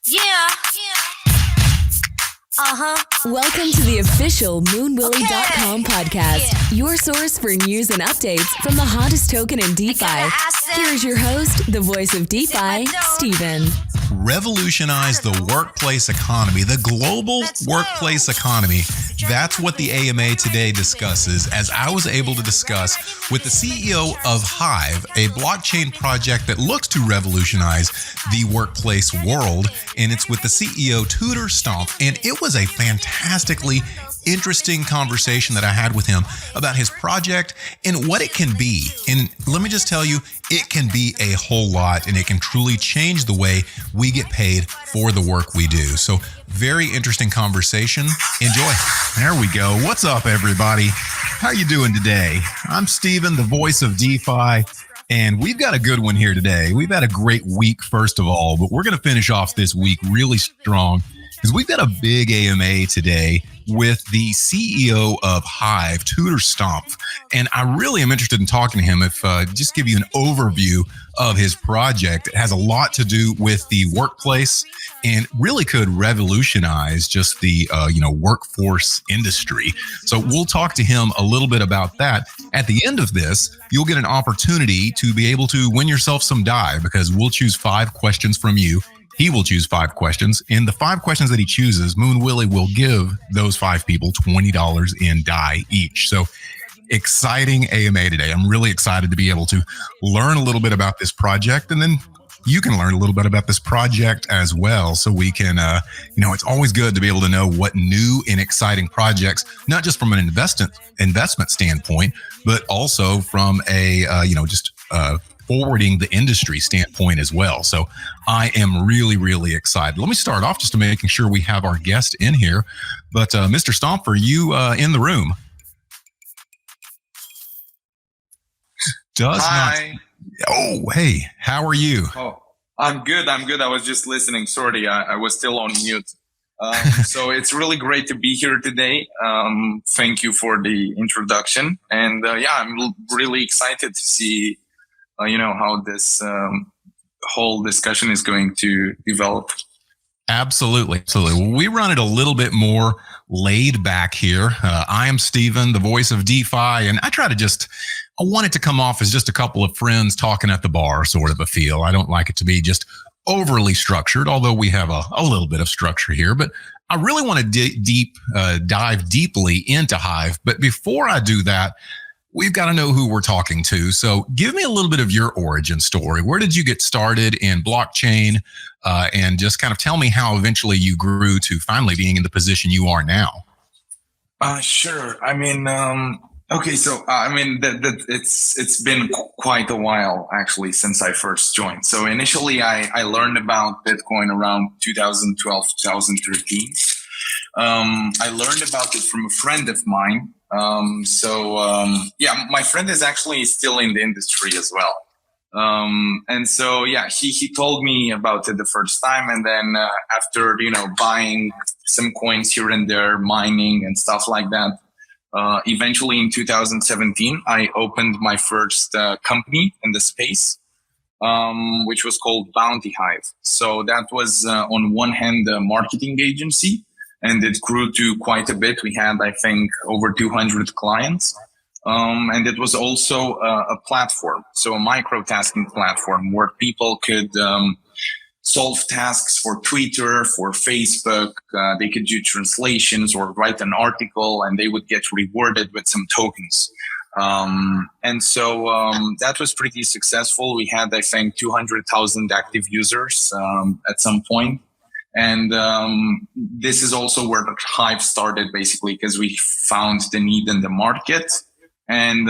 Yeah. Welcome to the official MoonWilly.com podcast, your source for news and updates from the hottest token in DeFi. Here's your host, the voice of DeFi, Steven. Revolutionize the workplace economy, the global workplace economy. That's what the AMA today discusses, as I was able to discuss with the CEO of Hive, a blockchain project that looks to revolutionize the workplace world. And it's with the CEO Tudor Stomff. And it was a fantastically interesting conversation that I had with him about his project and what it can be. And let me just tell you, it can be a whole lot, and it can truly change the way we get paid for the work we do. So very interesting conversation. Enjoy. There we go. What's up, everybody? How you doing today? I'm Steven, the voice of DeFi, and we've got a good one here today. We've had a great week, first of all, but we're going to finish off this week really strong because we've got a big AMA today with the CEO of Hive, Tudor Stomff. And I really am interested in talking to him. If just give you an overview of his project. It has a lot to do with the workplace and really could revolutionize just the workforce industry. So we'll talk to him a little bit about that. At the end of this, you'll get an opportunity to be able to win yourself some DAI, because we'll choose 5 questions from you. He will choose 5 questions, and the 5 questions that he chooses, MoonWilly will give those 5 people $20 in DAI each. So exciting AMA today. I'm really excited to be able to learn a little bit about this project, and then you can learn a little bit about this project as well. So we can, it's always good to be able to know what new and exciting projects, not just from an investment standpoint, but also from a, forwarding the industry standpoint as well. So I am really, really excited. Let me start off just to making sure we have our guest in here. But Mr. Stomff, are you in the room? Hi. Oh, hey, how are you? Oh, I'm good. I was just listening. Sorry, I was still on mute. So it's really great to be here today. Thank you for the introduction. And I'm really excited to see how this whole discussion is going to develop. Absolutely. We run it a little bit more laid back here. I am Steven, the voice of DeFi, and I want it to come off as just a couple of friends talking at the bar sort of a feel. I don't like it to be just overly structured, although we have a little bit of structure here. But I really want to dive deeply into Hive. But before I do that, we've got to know who we're talking to. So give me a little bit of your origin story. Where did you get started in blockchain? And just kind of tell me how eventually you grew to finally being in the position you are now. Sure. I mean, okay. So, it's been quite a while actually since I first joined. So initially I learned about Bitcoin around 2012, 2013. I learned about it from a friend of mine. My friend is actually still in the industry as well. He told me about it the first time. And then, after, buying some coins here and there, mining and stuff like that, eventually in 2017, I opened my first, company in the space, which was called Bounty Hive. So that was, on one hand, a marketing agency. And it grew to quite a bit. We had, I think, over 200 clients. And it was also a platform, so a micro-tasking platform where people could solve tasks for Twitter, for Facebook. They could do translations or write an article, and they would get rewarded with some tokens. That was pretty successful. We had, I think, 200,000 active users at some point. And this is also where Hive started, basically, because we found the need in the market. And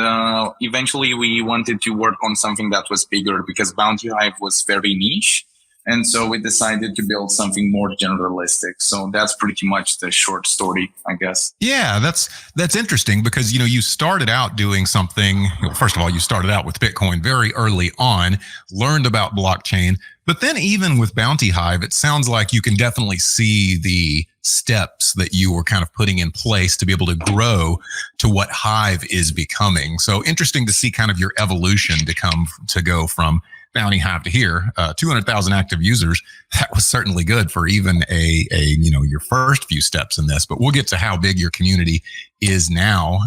eventually we wanted to work on something that was bigger, because Bounty Hive was very niche. And so we decided to build something more generalistic. So that's pretty much the short story, I guess. Yeah, that's interesting, because, you started out doing something. First of all, you started out with Bitcoin very early on, learned about blockchain. But then even with Bounty Hive, it sounds like you can definitely see the steps that you were kind of putting in place to be able to grow to what Hive is becoming. So interesting to see kind of your evolution to go from founding Hive to here, 200,000 active users. That was certainly good for even your first few steps in this, but we'll get to how big your community is now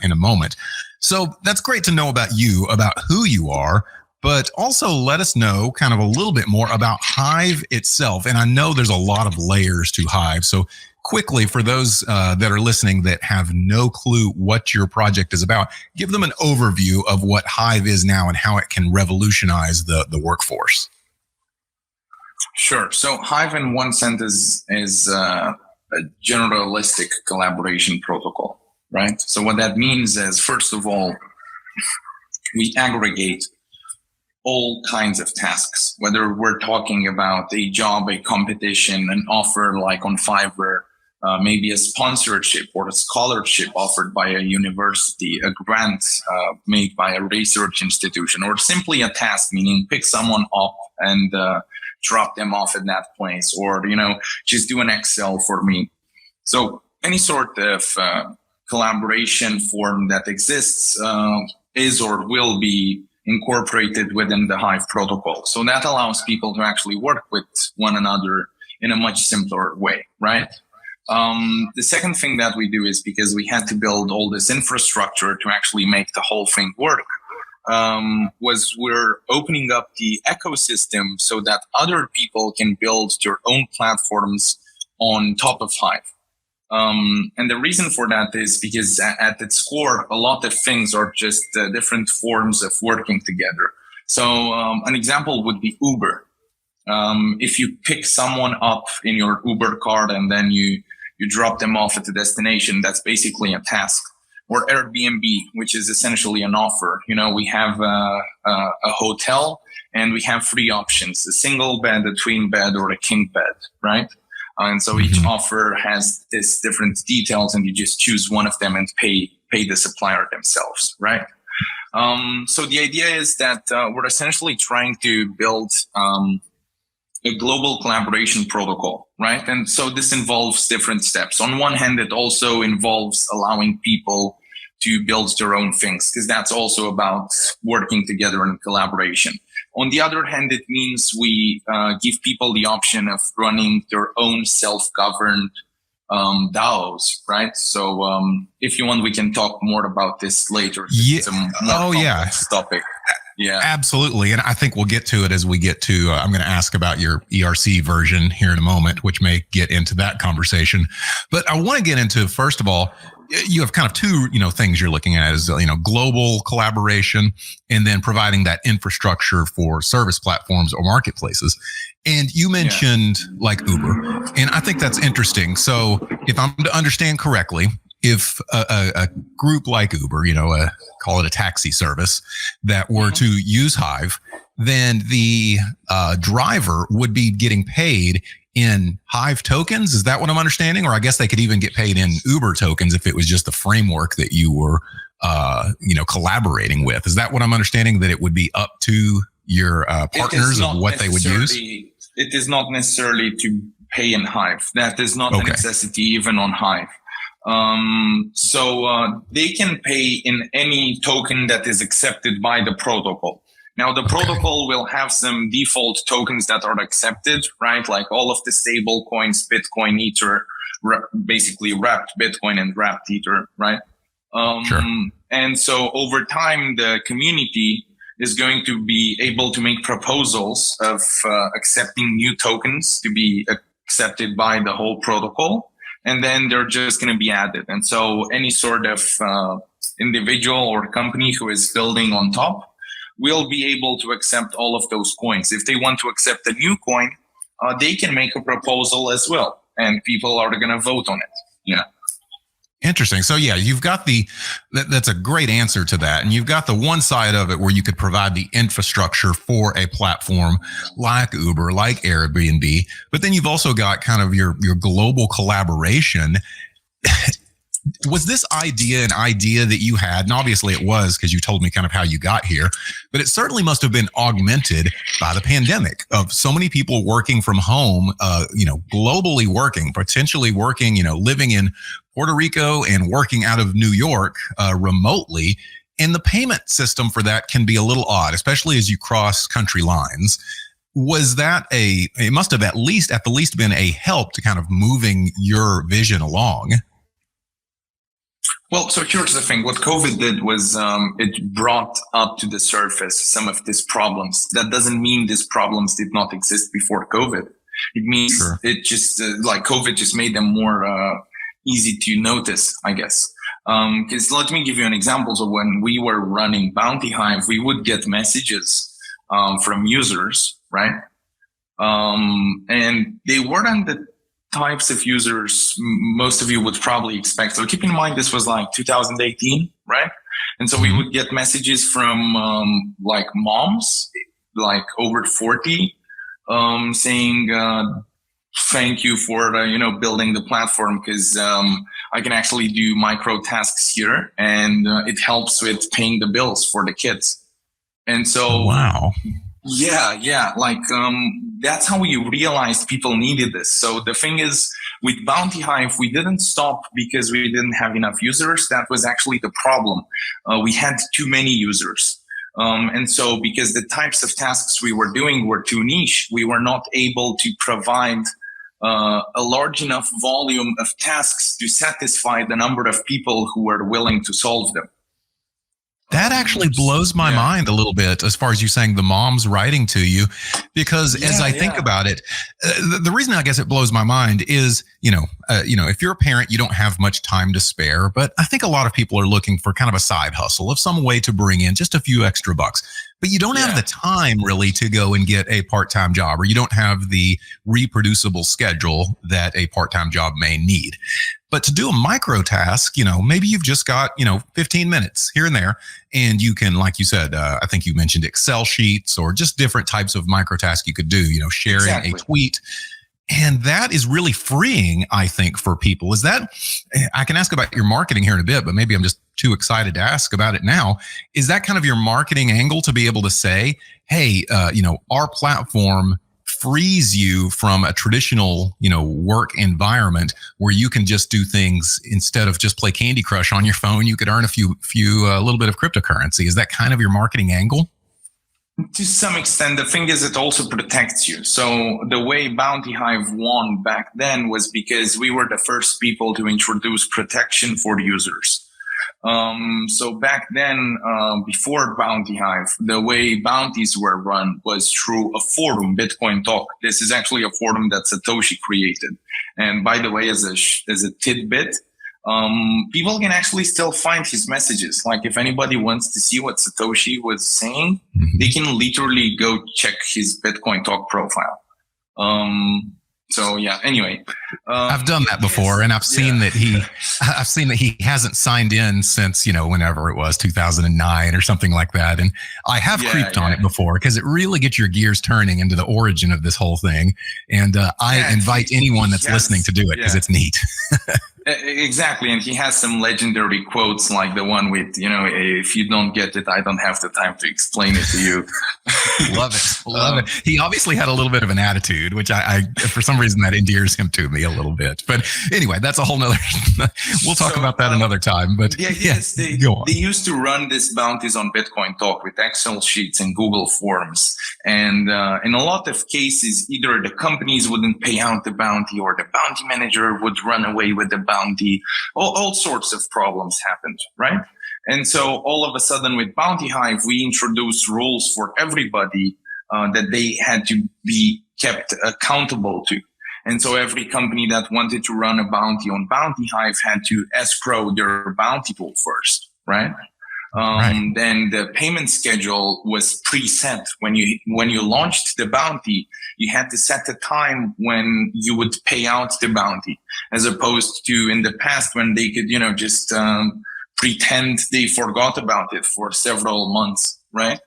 in a moment. So that's great to know about you, about who you are, but also let us know kind of a little bit more about Hive itself. And I know there's a lot of layers to Hive. So quickly, for those that are listening that have no clue what your project is about, give them an overview of what Hive is now and how it can revolutionize the workforce. Sure. So Hive in one sense is a generalistic collaboration protocol, right? So what that means is, first of all, we aggregate all kinds of tasks, whether we're talking about a job, a competition, an offer like on Fiverr, maybe a sponsorship or a scholarship offered by a university, a grant made by a research institution, or simply a task, meaning pick someone up and drop them off at that place, or, just do an Excel for me. So any sort of collaboration form that exists is or will be incorporated within the Hive protocol. So that allows people to actually work with one another in a much simpler way, right? The second thing that we do is, because we had to build all this infrastructure to actually make the whole thing work, was we're opening up the ecosystem so that other people can build their own platforms on top of Hive. And the reason for that is because at its core, a lot of things are just different forms of working together. So an example would be Uber. If you pick someone up in your Uber card and then you drop them off at the destination, that's basically a task. Or Airbnb, which is essentially an offer. We have a hotel and we have three options: a single bed, a twin bed, or a king bed, right? And so each offer has this different details, and you just choose one of them and pay the supplier themselves, right? So the idea is that we're essentially trying to build a global collaboration protocol, right? And so this involves different steps. On one hand, it also involves allowing people to build their own things, because that's also about working together in collaboration. On the other hand, it means we give people the option of running their own self-governed DAOs, right? So if you want, we can talk more about this later. Yeah. It's a more complex topic. Yeah, absolutely. And I think we'll get to it as we get to, I'm going to ask about your ERC version here in a moment, which may get into that conversation. But I want to get into, first of all, you have kind of two, things you're looking at is, global collaboration, and then providing that infrastructure for service platforms or marketplaces. And you mentioned like Uber, and I think that's interesting. So if I'm to understand correctly, if a group like Uber, call it a taxi service, that were to use Hive, then the driver would be getting paid in Hive tokens. Is that what I'm understanding? Or I guess they could even get paid in Uber tokens if it was just the framework that you were, collaborating with. Is that what I'm understanding? That it would be up to your partners of what they would use? It is not necessarily to pay in Hive. That is not a necessity even on Hive. So they can pay in any token that is accepted by the protocol. Now, the protocol will have some default tokens that are accepted, right? Like all of the stable coins, Bitcoin, Ether, basically wrapped Bitcoin and wrapped Ether, right? Sure. And so over time, the community is going to be able to make proposals of accepting new tokens to be accepted by the whole protocol. And then they're just going to be added. And so any sort of individual or company who is building on top will be able to accept all of those coins. If they want to accept a new coin, they can make a proposal as well, and people are going to vote on it. Yeah. Interesting. So yeah, you've got that's a great answer to that. And you've got the one side of it where you could provide the infrastructure for a platform like Uber, like Airbnb, but then you've also got kind of your global collaboration. Was this idea an idea that you had? And obviously it was, because you told me kind of how you got here, but it certainly must have been augmented by the pandemic of so many people working from home, globally working, potentially working, living in Puerto Rico and working out of New York remotely. And the payment system for that can be a little odd, especially as you cross country lines. Was that it must have at the least been a help to kind of moving your vision along? Well, so here's the thing. What COVID did was it brought up to the surface some of these problems. That doesn't mean these problems did not exist before COVID. It means It just like COVID just made them more easy to notice, I guess. Because let me give you an example. So when we were running Bounty Hive, we would get messages from users, right? And they weren't the types of users most of you would probably expect. So keep in mind, this was like 2018, right? And so we would get messages from like moms, like over 40, saying, thank you for, building the platform, because I can actually do micro tasks here, and it helps with paying the bills for the kids. And so, wow. Yeah. Like, that's how we realized people needed this. So the thing is, with Bounty Hive, we didn't stop because we didn't have enough users. That was actually the problem. We had too many users. And so because the types of tasks we were doing were too niche, we were not able to provide a large enough volume of tasks to satisfy the number of people who were willing to solve them. That actually blows my mind a little bit, as far as you saying the mom's writing to you, because as I think about it, the reason I guess it blows my mind is, if you're a parent, you don't have much time to spare, but I think a lot of people are looking for kind of a side hustle of some way to bring in just a few extra bucks. But you don't have the time really to go and get a part-time job, or you don't have the reproducible schedule that a part-time job may need. But to do a micro task, maybe you've just got, 15 minutes here and there, and you can, like you said, I think you mentioned Excel sheets or just different types of micro tasks you could do, sharing a tweet. And that is really freeing, I think, for people. Is that, I can ask about your marketing here in a bit, but maybe I'm just too excited to ask about it now. Is that kind of your marketing angle to be able to say, hey, our platform frees you from a traditional, work environment where you can just do things instead of just play Candy Crush on your phone? You could earn a little bit of cryptocurrency. Is that kind of your marketing angle? To some extent. The thing is, it also protects you. So the way Bounty Hive won back then was because we were the first people to introduce protection for users. So back then, before Bounty Hive, the way bounties were run was through a forum, Bitcoin Talk. This is actually a forum that Satoshi created. And by the way, as a tidbit, people can actually still find his messages. Like if anybody wants to see what Satoshi was saying, they can literally go check his Bitcoin Talk profile. So yeah, anyway. I've done that before, and I've seen that he hasn't signed in since, whenever it was, 2009 or something like that. And I have creeped on it before, because it really gets your gears turning into the origin of this whole thing. And I invite anyone that's listening to do it, because it's neat. Exactly. And he has some legendary quotes, like the one with, if you don't get it, I don't have the time to explain it to you. Love it. He obviously had a little bit of an attitude, which I for some reason that endears him to me a little bit. But anyway, that's a whole nother, we'll talk about that another time. But they used to run these bounties on Bitcoin Talk with Excel sheets and Google Forms. And in a lot of cases, either the companies wouldn't pay out the bounty, or the bounty manager would run away with the bounty. All sorts of problems happened, right? And so all of a sudden with Bounty Hive, we introduced rules for everybody that they had to be kept accountable to. And so every company that wanted to run a bounty on Bounty Hive had to escrow their bounty pool first, right? Then the payment schedule was preset. When you launched the bounty, you had to set a time when you would pay out the bounty, as opposed to in the past when they could, just pretend they forgot about it for several months, right?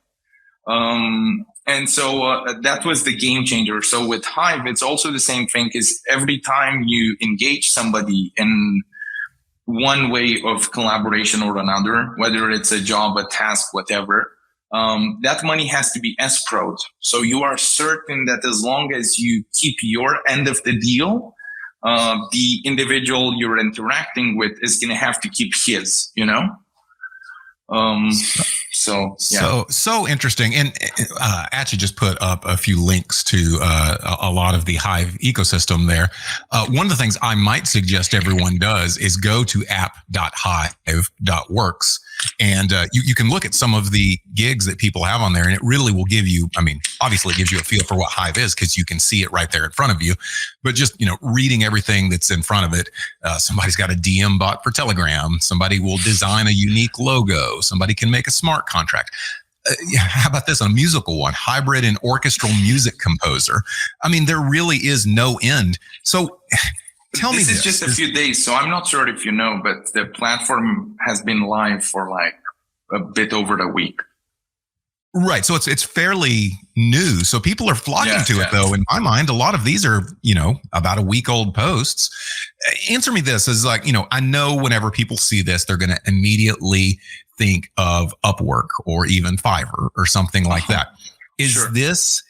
And so that was the game changer. So with Hive, it's also the same thing, is every time you engage somebody in one way of collaboration or another, whether it's a job, a task, whatever, that money has to be escrowed. So you are certain that as long as you keep your end of the deal, the individual you're interacting with is going to have to keep his, you know? So interesting. And actually just put up a few links to a lot of the Hive ecosystem there. One of the things I might suggest everyone does is go to app.hive.works. And you can look at some of the gigs that people have on there, and it really will give you, I mean, obviously it gives you a feel for what Hive is because you can see it right there in front of you. But just, reading everything that's in front of it, somebody's got a DM bot for Telegram. Somebody will design a unique logo. Somebody can make a smart contract. How about this? A musical one, hybrid and orchestral music composer. I mean, there really is no end. So tell me this. This is just a few days, so I'm not sure if you know, but the platform has been live for like a bit over a week. Right. So it's fairly new. So people are flocking to it, though. In my mind, a lot of these are, about a week old posts. Answer me this is like, I know whenever people see this, they're going to immediately think of Upwork or even Fiverr or something like that. Is this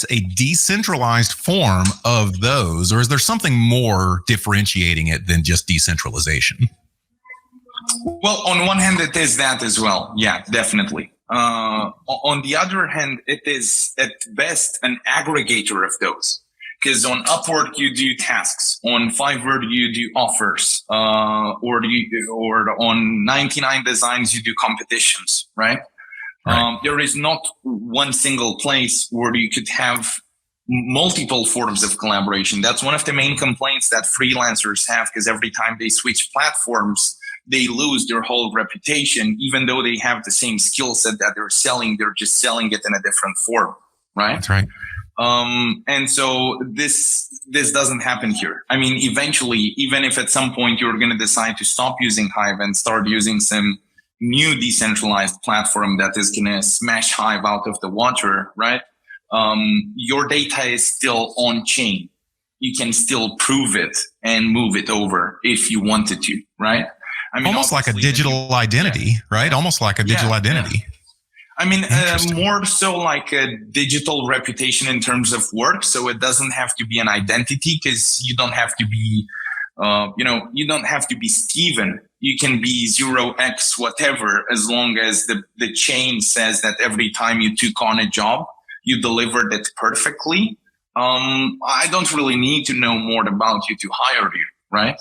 a decentralized form of those, or is there something more differentiating it than just decentralization? Well, on one hand, it is that as well. Yeah, definitely. On the other hand, it is at best an aggregator of those. Because on Upwork, you do tasks. On Fiverr, you do offers. Or on 99 Designs, you do competitions, right? There is not one single place where you could have multiple forms of collaboration. That's one of the main complaints that freelancers have, because every time they switch platforms, they lose their whole reputation. Even though they have the same skill set that they're selling, they're just selling it in a different form, right? That's right. And so this doesn't happen here. I mean, eventually, even if at some point you're going to decide to stop using Hive and start using some new decentralized platform that is going to smash Hive out of the water, right? Your data is still on chain. You can still prove it and move it over if you wanted to, right? I mean, almost like a digital identity, right? Almost like a digital identity. Yeah. I mean, more so like a digital reputation in terms of work. So it doesn't have to be an identity, because you don't have to be, you don't have to be Steven. You can be 0x whatever, as long as the chain says that every time you took on a job, you delivered it perfectly. I don't really need to know more about you to hire you, right?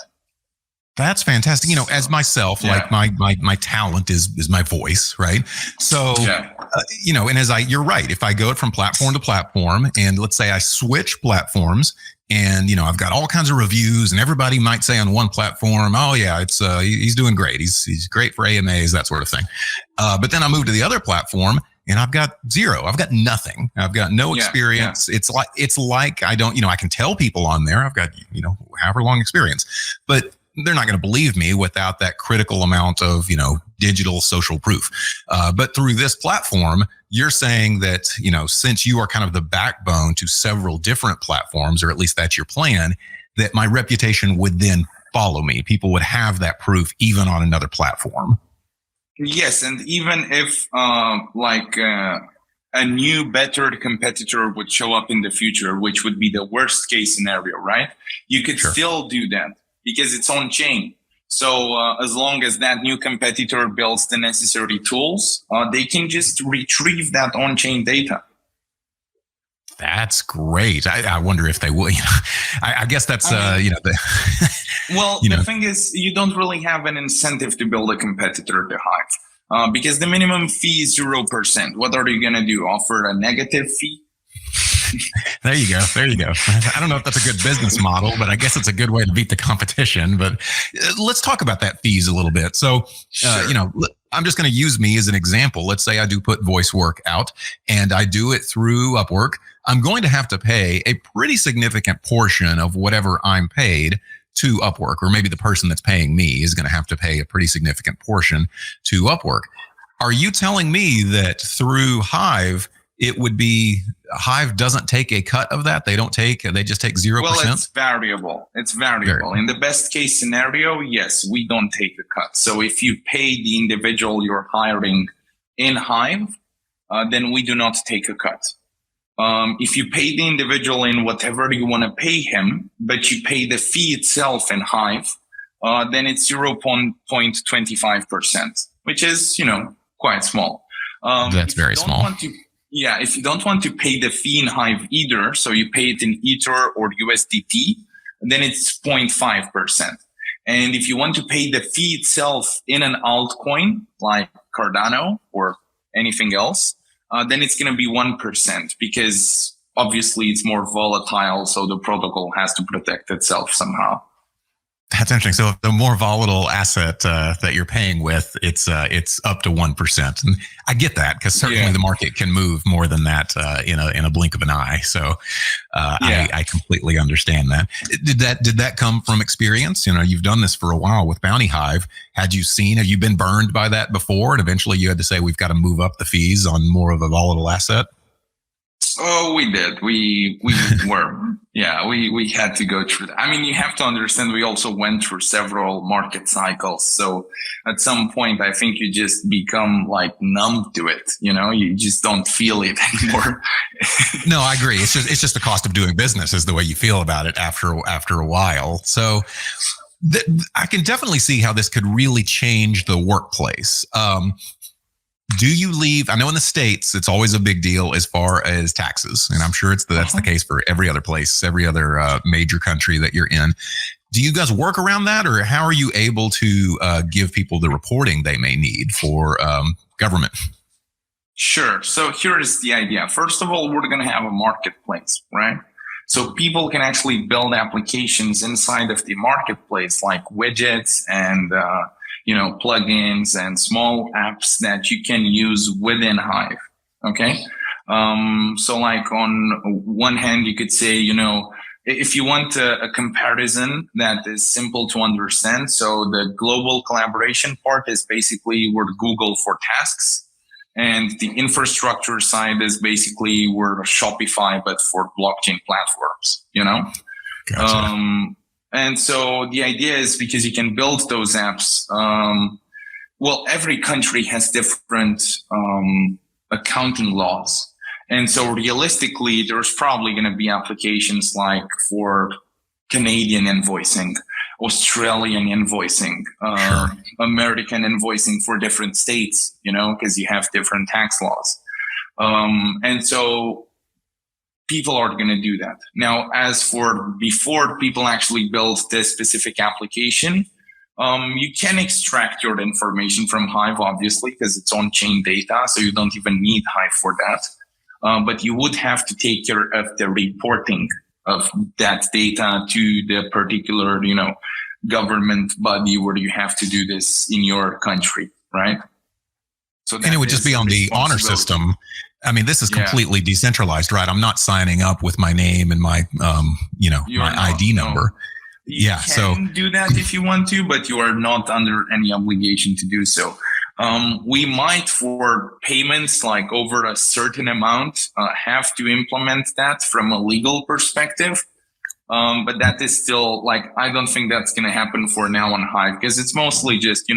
That's fantastic. As myself, like my talent is my voice, right? So, and you're right. If I go from platform to platform, and let's say I switch platforms, and I've got all kinds of reviews, and everybody might say on one platform, oh yeah, it's he's doing great. He's great for AMAs, that sort of thing. But then I move to the other platform, and I've got zero. I've got nothing. I've got no experience. Yeah. It's like I don't. I can tell people on there I've got however long experience, but they're not going to believe me without that critical amount of, digital social proof. But through this platform, you're saying that, since you are kind of the backbone to several different platforms, or at least that's your plan, that my reputation would then follow me. People would have that proof even on another platform. Yes. And even if a new, better competitor would show up in the future, which would be the worst case scenario, right? You could still do that, because it's on chain. So as long as that new competitor builds the necessary tools, they can just retrieve that on-chain data. That's great. I wonder if they will. I guess that's the thing is, you don't really have an incentive to build a competitor to Hive, because the minimum fee is 0%. What are you going to do? Offer a negative fee? There you go. I don't know if that's a good business model, but I guess it's a good way to beat the competition. But let's talk about that fees a little bit. So, I'm just going to use me as an example. Let's say I do put voice work out, and I do it through Upwork. I'm going to have to pay a pretty significant portion of whatever I'm paid to Upwork, or maybe the person that's paying me is going to have to pay a pretty significant portion to Upwork. Are you telling me that through Hive, it would be Hive doesn't take a cut of that. They just take 0%. Well, it's variable. In the best case scenario, yes, we don't take a cut. So if you pay the individual you're hiring in Hive, then we do not take a cut. If you pay the individual in whatever you want to pay him, but you pay the fee itself in Hive, then it's 0.25%, which is, quite small. That's very small. If you don't want to pay the fee in Hive either, so you pay it in Ether or USDT, then it's 0.5%. And if you want to pay the fee itself in an altcoin like Cardano or anything else, then it's going to be 1%, because obviously it's more volatile, so the protocol has to protect itself somehow. That's interesting. So the more volatile asset that you're paying with, it's up to 1%. And I get that, because certainly the market can move more than that in a blink of an eye. So I completely understand that. Did that come from experience? You've done this for a while with Bounty Hive. Have you been burned by that before? And eventually you had to say, we've got to move up the fees on more of a volatile asset? Oh, we did. We had to go through that. I mean, you have to understand, we also went through several market cycles. So at some point, I think you just become like numb to it. You just don't feel it anymore. No, I agree. It's just the cost of doing business is the way you feel about it after a while. So I can definitely see how this could really change the workplace. Do you leave? I know in the States, it's always a big deal as far as taxes. And I'm sure that's the case for every other place, every other major country that you're in. Do you guys work around that, or how are you able to give people the reporting they may need for government? Sure. So here is the idea. First of all, we're going to have a marketplace, right? So people can actually build applications inside of the marketplace, like widgets and plugins and small apps that you can use within Hive. Okay. So like on one hand, you could say, if you want a comparison that is simple to understand. So the global collaboration part is basically we're Google for tasks. And the infrastructure side is basically we're Shopify, but for blockchain platforms, Gotcha. And so the idea is, because you can build those apps, every country has different accounting laws. And so realistically, there's probably going to be applications like for Canadian invoicing, Australian invoicing, American invoicing for different states, because you have different tax laws. And so people are going to do that. Now, as for before people actually build this specific application, you can extract your information from Hive, obviously, because it's on-chain data, so you don't even need Hive for that. But you would have to take care of the reporting of that data to the particular, government body where you have to do this in your country, right? So and it would just be on the honor system. I mean, this is completely decentralized, right? I'm not signing up with my name and my, my ID number. You can do that if you want to, but you are not under any obligation to do so. We might, for payments like over a certain amount, have to implement that from a legal perspective. But that is still I don't think that's going to happen for now on Hive, because it's mostly just,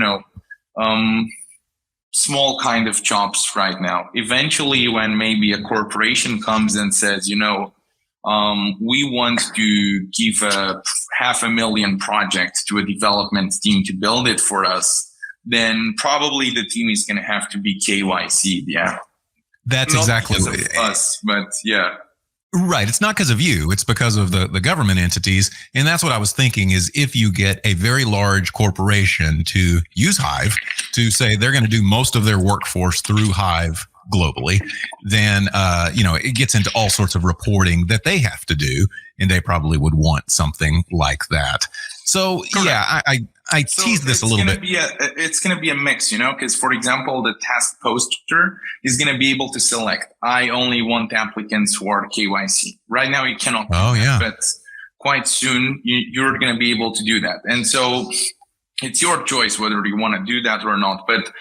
small kind of chops right now. Eventually, when maybe a corporation comes and says, we want to give a $500,000 project to a development team to build it for us, then probably the team is going to have to be KYC. Yeah. That's not exactly because of us, but yeah. Right. It's not because of you. It's because of the government entities. And that's what I was thinking is if you get a very large corporation to use Hive to say they're going to do most of their workforce through Hive globally, then, it gets into all sorts of reporting that they have to do. And they probably would want something like that. So, correct. I teased this a little bit. It's going to be a mix, because, for example, the task poster is going to be able to select, I only want applicants who are KYC. Right now, you cannot. Oh, yeah. But quite soon, you're going to be able to do that. And so it's your choice whether you want to do that or not. But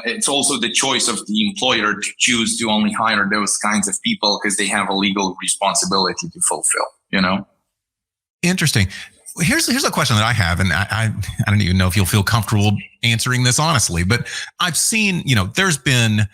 it's also the choice of the employer to choose to only hire those kinds of people because they have a legal responsibility to fulfill, you know? Interesting. Here's a question that I have, and I don't even know if you'll feel comfortable answering this honestly, but I've seen, there's been,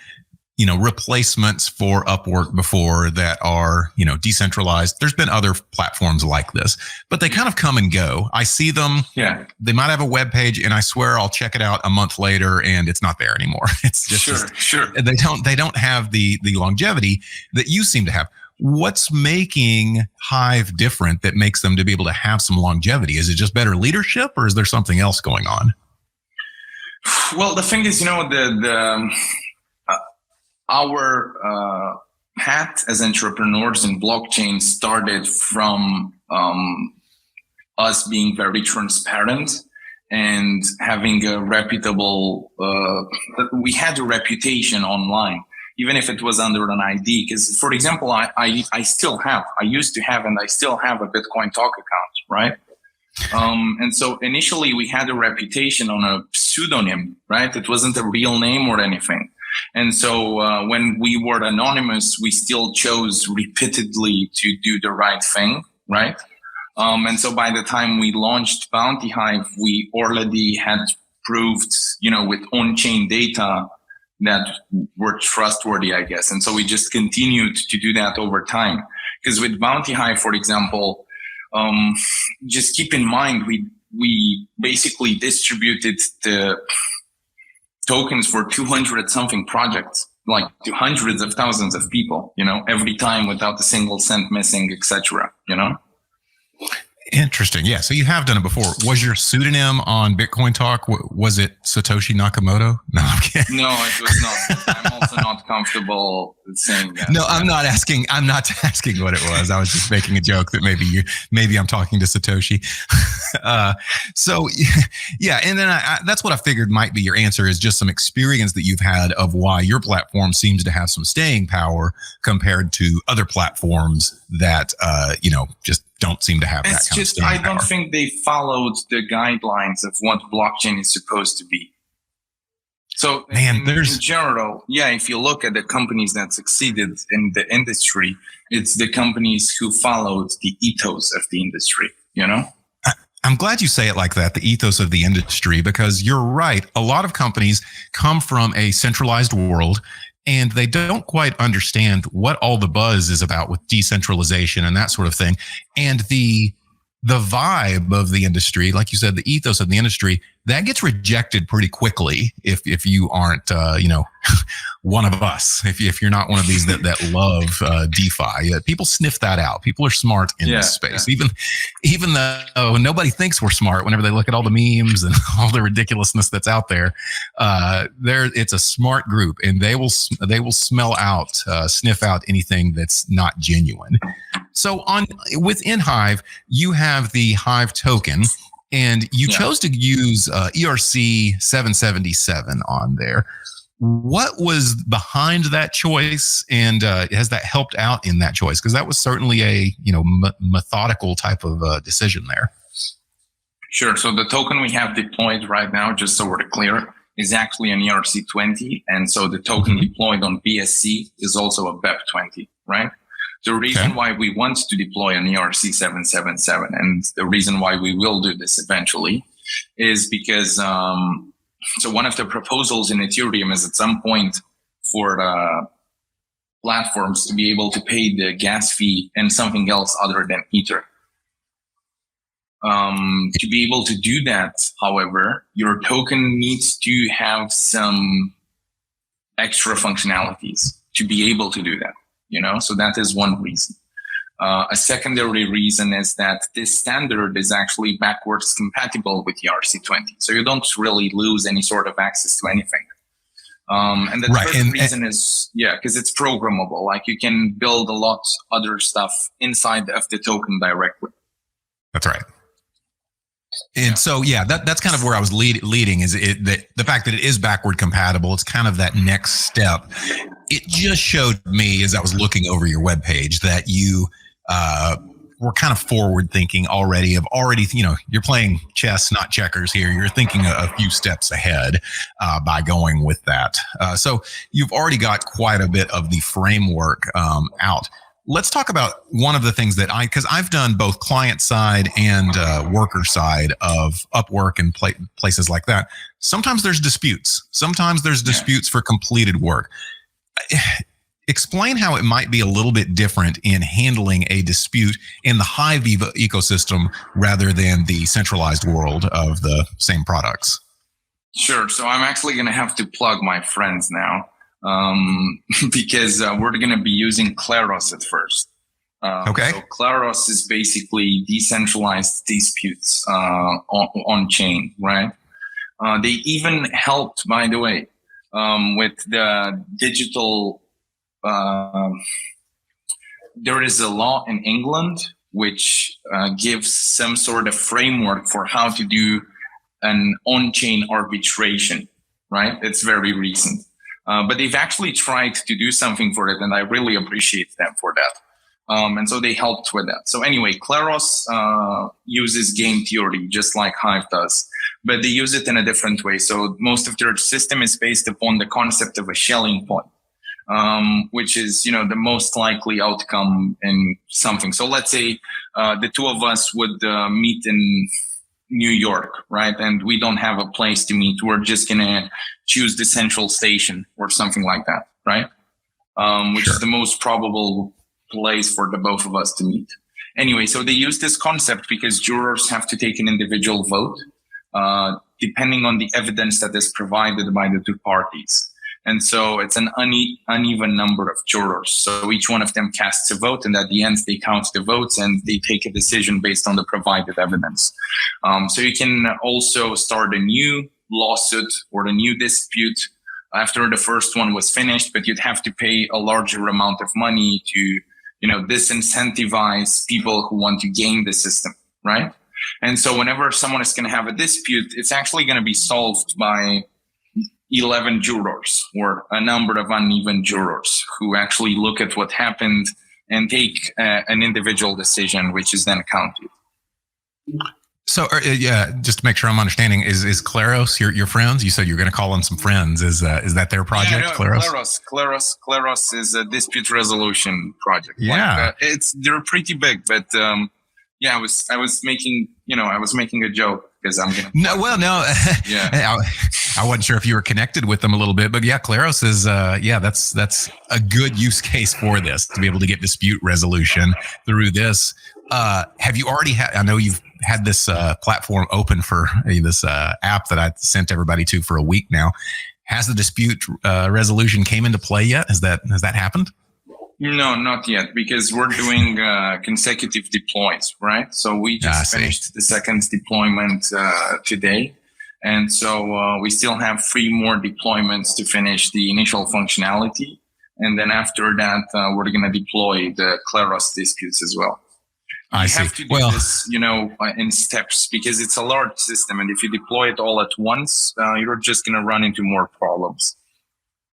replacements for Upwork before that are, decentralized. There's been other platforms like this, but they kind of come and go. I see them. Yeah. They might have a web page, and I swear I'll check it out a month later and it's not there anymore. It's just, sure. They don't have the longevity that you seem to have. What's making Hive different that makes them to be able to have some longevity? Is it just better leadership, or is there something else going on? Well, the thing is, our path as entrepreneurs in blockchain started from us being very transparent and having a reputable, we had a reputation online, even if it was under an ID. Because, for example, I used to have, and I still have a Bitcoin Talk account, right? And so initially we had a reputation on a pseudonym, right? It wasn't a real name or anything. And so when we were anonymous, we still chose repeatedly to do the right thing, right? And so by the time we launched Bounty Hive, we already had proved, with on-chain data that were trustworthy, I guess. And so we just continued to do that over time. Because with Bounty Hive, for example, just keep in mind, we basically distributed the tokens for 200 something projects, like to hundreds of thousands of people, every time without a single cent missing, etc. Interesting. Yeah. So you have done it before. Was your pseudonym on Bitcoin Talk? Was it Satoshi Nakamoto? No, I'm kidding. No, it was not. I'm also not comfortable saying that. No, I'm not asking what it was. I was just making a joke that maybe I'm talking to Satoshi. So yeah. And then that's what I figured might be your answer, is just some experience that you've had of why your platform seems to have some staying power compared to other platforms that, just don't seem to have that kind of staying power. I don't think they followed the guidelines of what blockchain is supposed to be. So in general, if you look at the companies that succeeded in the industry, it's the companies who followed the ethos of the industry, I'm glad you say it like that, the ethos of the industry, because you're right. A lot of companies come from a centralized world, and they don't quite understand what all the buzz is about with decentralization and that sort of thing. And the vibe of the industry, like you said, the ethos of the industry, that gets rejected pretty quickly if you aren't, one of us. If you're not one of these that love DeFi, people sniff that out. People are smart in this space, even though nobody thinks we're smart. Whenever they look at all the memes and all the ridiculousness that's out there, it's a smart group, and they will sniff out anything that's not genuine. So within Hive, you have the Hive token, and you chose to use ERC20 on there. What was behind that choice, and has that helped out in that choice? Because that was certainly a methodical type of decision there. Sure. So the token we have deployed right now, just so we're clear, is actually an ERC20, and so the token deployed on BSC is also a BEP20, right? The reason why we want to deploy an ERC777, and the reason why we will do this eventually, is because so one of the proposals in Ethereum is at some point for platforms to be able to pay the gas fee and something else other than Ether. To be able to do that, however, your token needs to have some extra functionalities to be able to do that. So that is one reason. A secondary reason is that this standard is actually backwards compatible with ERC20. So you don't really lose any sort of access to anything. And the third reason is, because it's programmable. Like, you can build a lot other stuff inside of the token directly. That's right. And so, that's kind of where I was leading is that the fact that it is backward compatible. It's kind of that next step. It just showed me as I was looking over your webpage that you we're kind of forward thinking already. You're playing chess, not checkers here. You're thinking a few steps ahead by going with that. So you've already got quite a bit of the framework out. Let's talk about one of the things that because I've done both client side and worker side of Upwork and places like that. Sometimes there's disputes. Sometimes there's disputes for completed work. Explain how it might be a little bit different in handling a dispute in the Hive ecosystem rather than the centralized world of the same products. Sure. So I'm actually going to have to plug my friends now. Because we're going to be using Kleros at first. Okay. So Kleros is basically decentralized disputes on chain, right? They even helped, by the way, with the digital. There is a law in England which gives some sort of framework for how to do an on-chain arbitration, right? It's very recent. But they've actually tried to do something for it, and I really appreciate them for that. And so they helped with that. So anyway, Kleros uses game theory just like Hive does, but they use it in a different way. So most of their system is based upon the concept of a Schelling point, which is, the most likely outcome in something. So let's say the two of us would meet in New York, right? And we don't have a place to meet. We're just going to choose the central station or something like that, right? Which is the most probable place for the both of us to meet. Anyway, so they use this concept because jurors have to take an individual vote, depending on the evidence that is provided by the two parties. And so it's an uneven number of jurors. So each one of them casts a vote, and at the end they count the votes and they take a decision based on the provided evidence. So you can also start a new lawsuit or a new dispute after the first one was finished, but you'd have to pay a larger amount of money to, disincentivize people who want to game the system, right? And so whenever someone is going to have a dispute, it's actually going to be solved by 11 jurors or a number of uneven jurors who actually look at what happened and take an individual decision, which is then counted. So, just to make sure I'm understanding, is Kleros your friends? You said you're going to call on some friends. Is that their project? Yeah, Kleros? Kleros is a dispute resolution project. Yeah, they're pretty big, but I was making a joke because I'm gonna. No. Yeah. I wasn't sure if you were connected with them a little bit, but yeah, Kleros is that's a good use case for this, to be able to get dispute resolution through this. Have you already had? I know you've had this platform open for this app that I sent everybody to for a week now. Has the dispute resolution came into play yet? Has that happened? No, not yet, because we're doing consecutive deploys, right? So we just finished the second deployment today. And so we still have 3 more deployments to finish the initial functionality. And then after that, we're going to deploy the Kleros disputes as well. You have to do this, in steps, because it's a large system. And if you deploy it all at once, you're just going to run into more problems.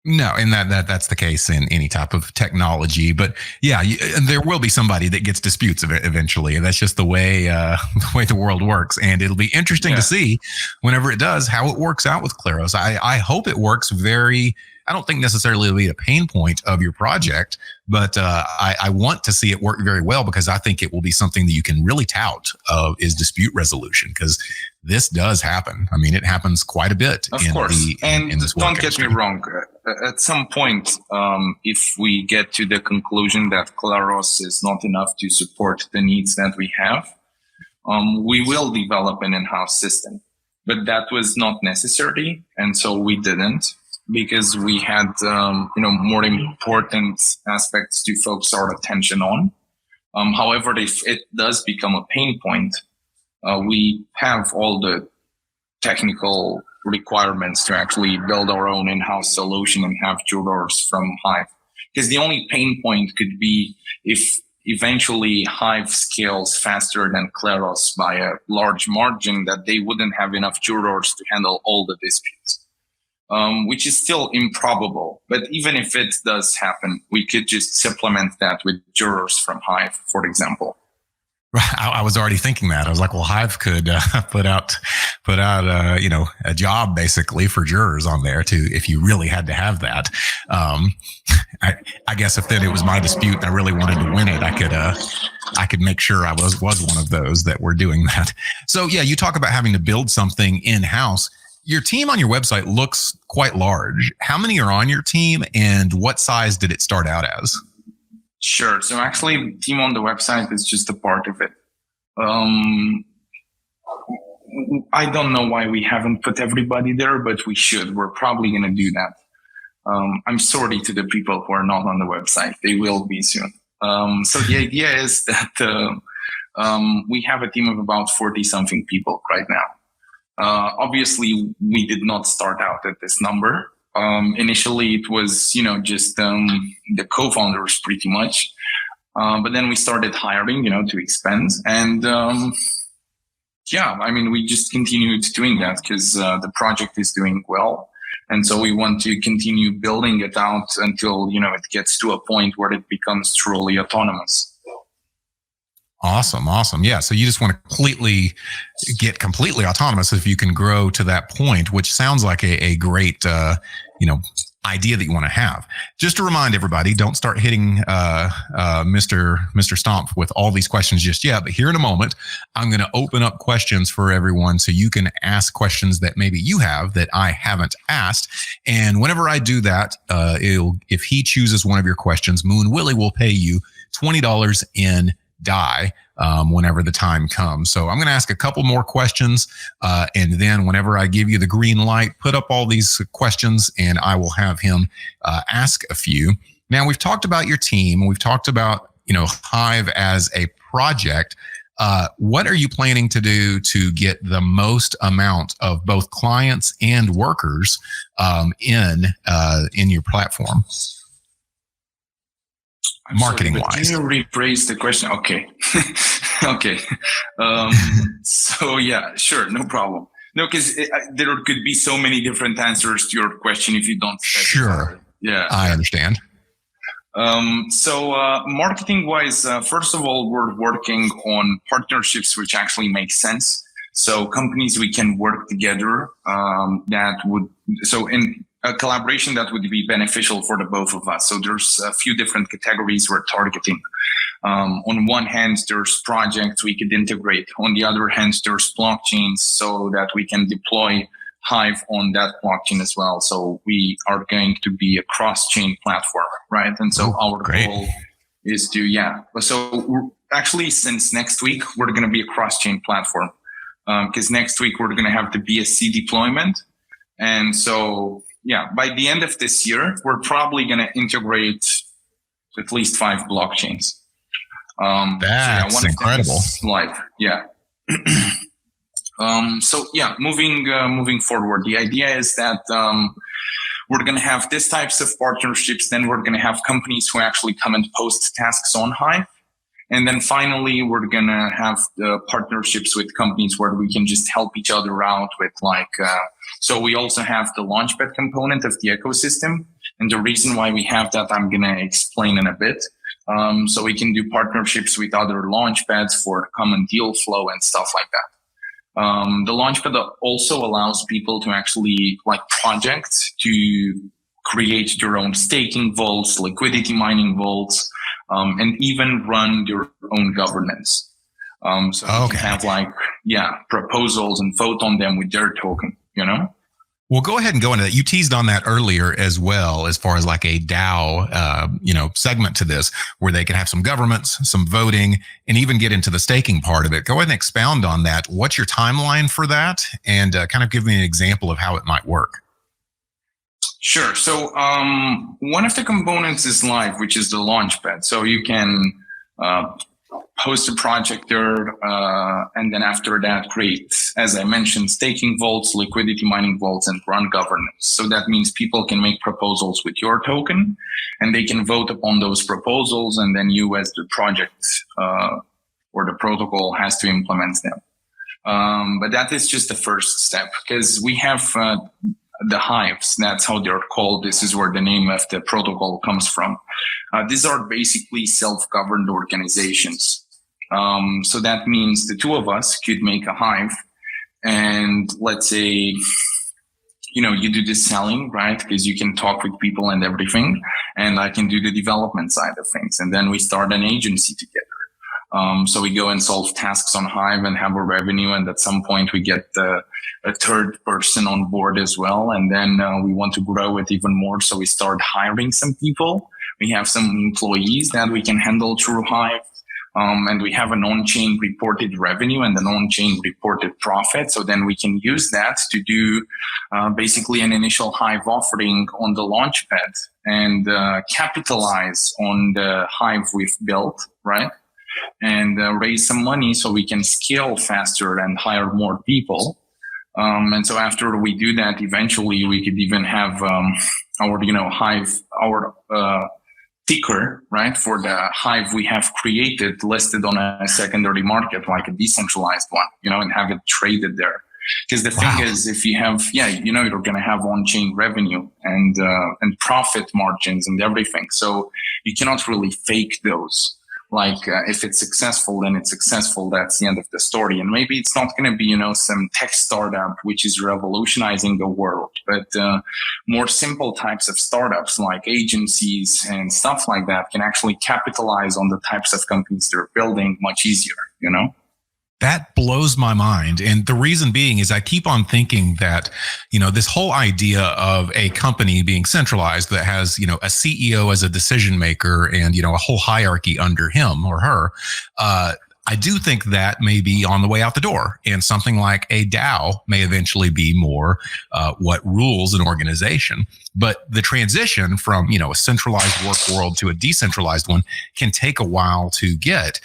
No, and that's the case in any type of technology. But yeah, there will be somebody that gets disputes eventually. And that's just the way the world works. And it'll be interesting to see whenever it does how it works out with Kleros. I hope it works I don't think necessarily it'll be a pain point of your project, but I want to see it work very well, because I think it will be something that you can really tout is dispute resolution, because this does happen. I mean, it happens quite a bit. Of course. And don't get me wrong. At some point, if we get to the conclusion that Kleros is not enough to support the needs that we have, we will develop an in-house system. But that was not necessary, and so we didn't, because we had more important aspects to focus our attention on. However, if it does become a pain point, we have all the technical requirements to actually build our own in-house solution and have Tudors from Hive. Because the only pain point could be if eventually Hive scales faster than Kleros by a large margin, that they wouldn't have enough Tudors to handle all the disputes. Which is still improbable. But even if it does happen, we could just supplement that with jurors from Hive, for example. I was already thinking that. I was like, well, Hive could put out a job basically for jurors on there too, if you really had to have that. I guess if then it was my dispute and I really wanted to win it, I could make sure I was one of those that were doing that. So yeah, you talk about having to build something in-house. Your team on your website looks quite large. How many are on your team, and what size did it start out as? Sure. So actually, the team on the website is just a part of it. I don't know why we haven't put everybody there, but we should. We're probably going to do that. I'm sorry to the people who are not on the website. They will be soon. So the idea is that we have a team of about 40-something people right now. Obviously, we did not start out at this number. Initially, it was, just the co-founders pretty much. But then we started hiring, to expand. And we just continued doing that because the project is doing well. And so we want to continue building it out until, it gets to a point where it becomes truly autonomous. Awesome. Yeah. So you just want to get completely autonomous if you can grow to that point, which sounds like a great, idea that you want to have. Just to remind everybody, don't start hitting Mr. Stomff with all these questions just yet. But here in a moment, I'm going to open up questions for everyone so you can ask questions that maybe you have that I haven't asked. And whenever I do that, if he chooses one of your questions, MoonWilly will pay you $20 in DAI whenever the time comes. So I'm going to ask a couple more questions, and then whenever I give you the green light, put up all these questions, and I will have him ask a few. Now, we've talked about your team. We've talked about Hive as a project. What are you planning to do to get the most amount of both clients and workers in your platform? Marketing wise. Can you rephrase the question? Okay. Okay. So yeah, sure. No problem. No, because there could be so many different answers to your question if you don't specify. Sure. Yeah. I understand. So marketing wise, first of all, we're working on partnerships which actually make sense. So companies we can work together, in a collaboration that would be beneficial for the both of us. So there's a few different categories we're targeting. On one hand, there's projects we could integrate. On the other hand, there's blockchains so that we can deploy Hive on that blockchain as well. So we are going to be a cross-chain platform, right? And so our goal is to, So we're actually, since next week, we're going to be a cross-chain platform because next week we're going to have the BSC deployment. And so, by the end of this year, we're probably going to integrate at least 5 blockchains. That's incredible. Live, moving forward, the idea is that we're going to have these types of partnerships. Then we're going to have companies who actually come and post tasks on Hive. And then finally, we're going to have the partnerships with companies where we can just help each other out with so we also have the Launchpad component of the ecosystem. And the reason why we have that, I'm going to explain in a bit. So we can do partnerships with other Launchpads for common deal flow and stuff like that. The Launchpad also allows people to actually, projects to create their own staking vaults, liquidity mining vaults, and even run their own governance. So you can have proposals and vote on them with their token, Well, go ahead and go into that. You teased on that earlier as well, as far as like a DAO, segment to this, where they can have some governments, some voting, and even get into the staking part of it. Go ahead and expound on that. What's your timeline for that? And kind of give me an example of how it might work. Sure. So one of the components is live, which is the Launchpad. So you can host a project there, and then after that create, as I mentioned, staking vaults, liquidity mining vaults, and run governance. So that means people can make proposals with your token, and they can vote upon those proposals, and then you as the project or the protocol has to implement them. But that is just the first step, because we have the Hives, that's how they're called. This is where the name of the protocol comes from. These are basically self-governed organizations. So that means the two of us could make a Hive, and let's say, you do the selling, right? Because you can talk with people and everything, and I can do the development side of things. And then we start an agency together. So we go and solve tasks on Hive and have a revenue. And at some point we get a third person on board as well. And then we want to grow it even more. So we start hiring some people. We have some employees that we can handle through Hive. And we have an on-chain reported revenue and an on-chain reported profit. So then we can use that to do basically an initial Hive offering on the launchpad and capitalize on the Hive we've built, right? And raise some money so we can scale faster and hire more people. And so after we do that, eventually we could even have our, Hive, our ticker, right, for the Hive we have created listed on a secondary market, like a decentralized one, and have it traded there. Because the thing is, if you have, you're going to have on-chain revenue and profit margins and everything. So you cannot really fake those. Like if it's successful, then it's successful. That's the end of the story. And maybe it's not going to be, some tech startup which is revolutionizing the world, but more simple types of startups like agencies and stuff like that can actually capitalize on the types of companies they're building much easier, That blows my mind. And the reason being is I keep on thinking that, this whole idea of a company being centralized that has, a CEO as a decision maker and, a whole hierarchy under him or her, I do think that may be on the way out the door. And something like a DAO may eventually be more what rules an organization. But the transition from, a centralized work world to a decentralized one can take a while to get.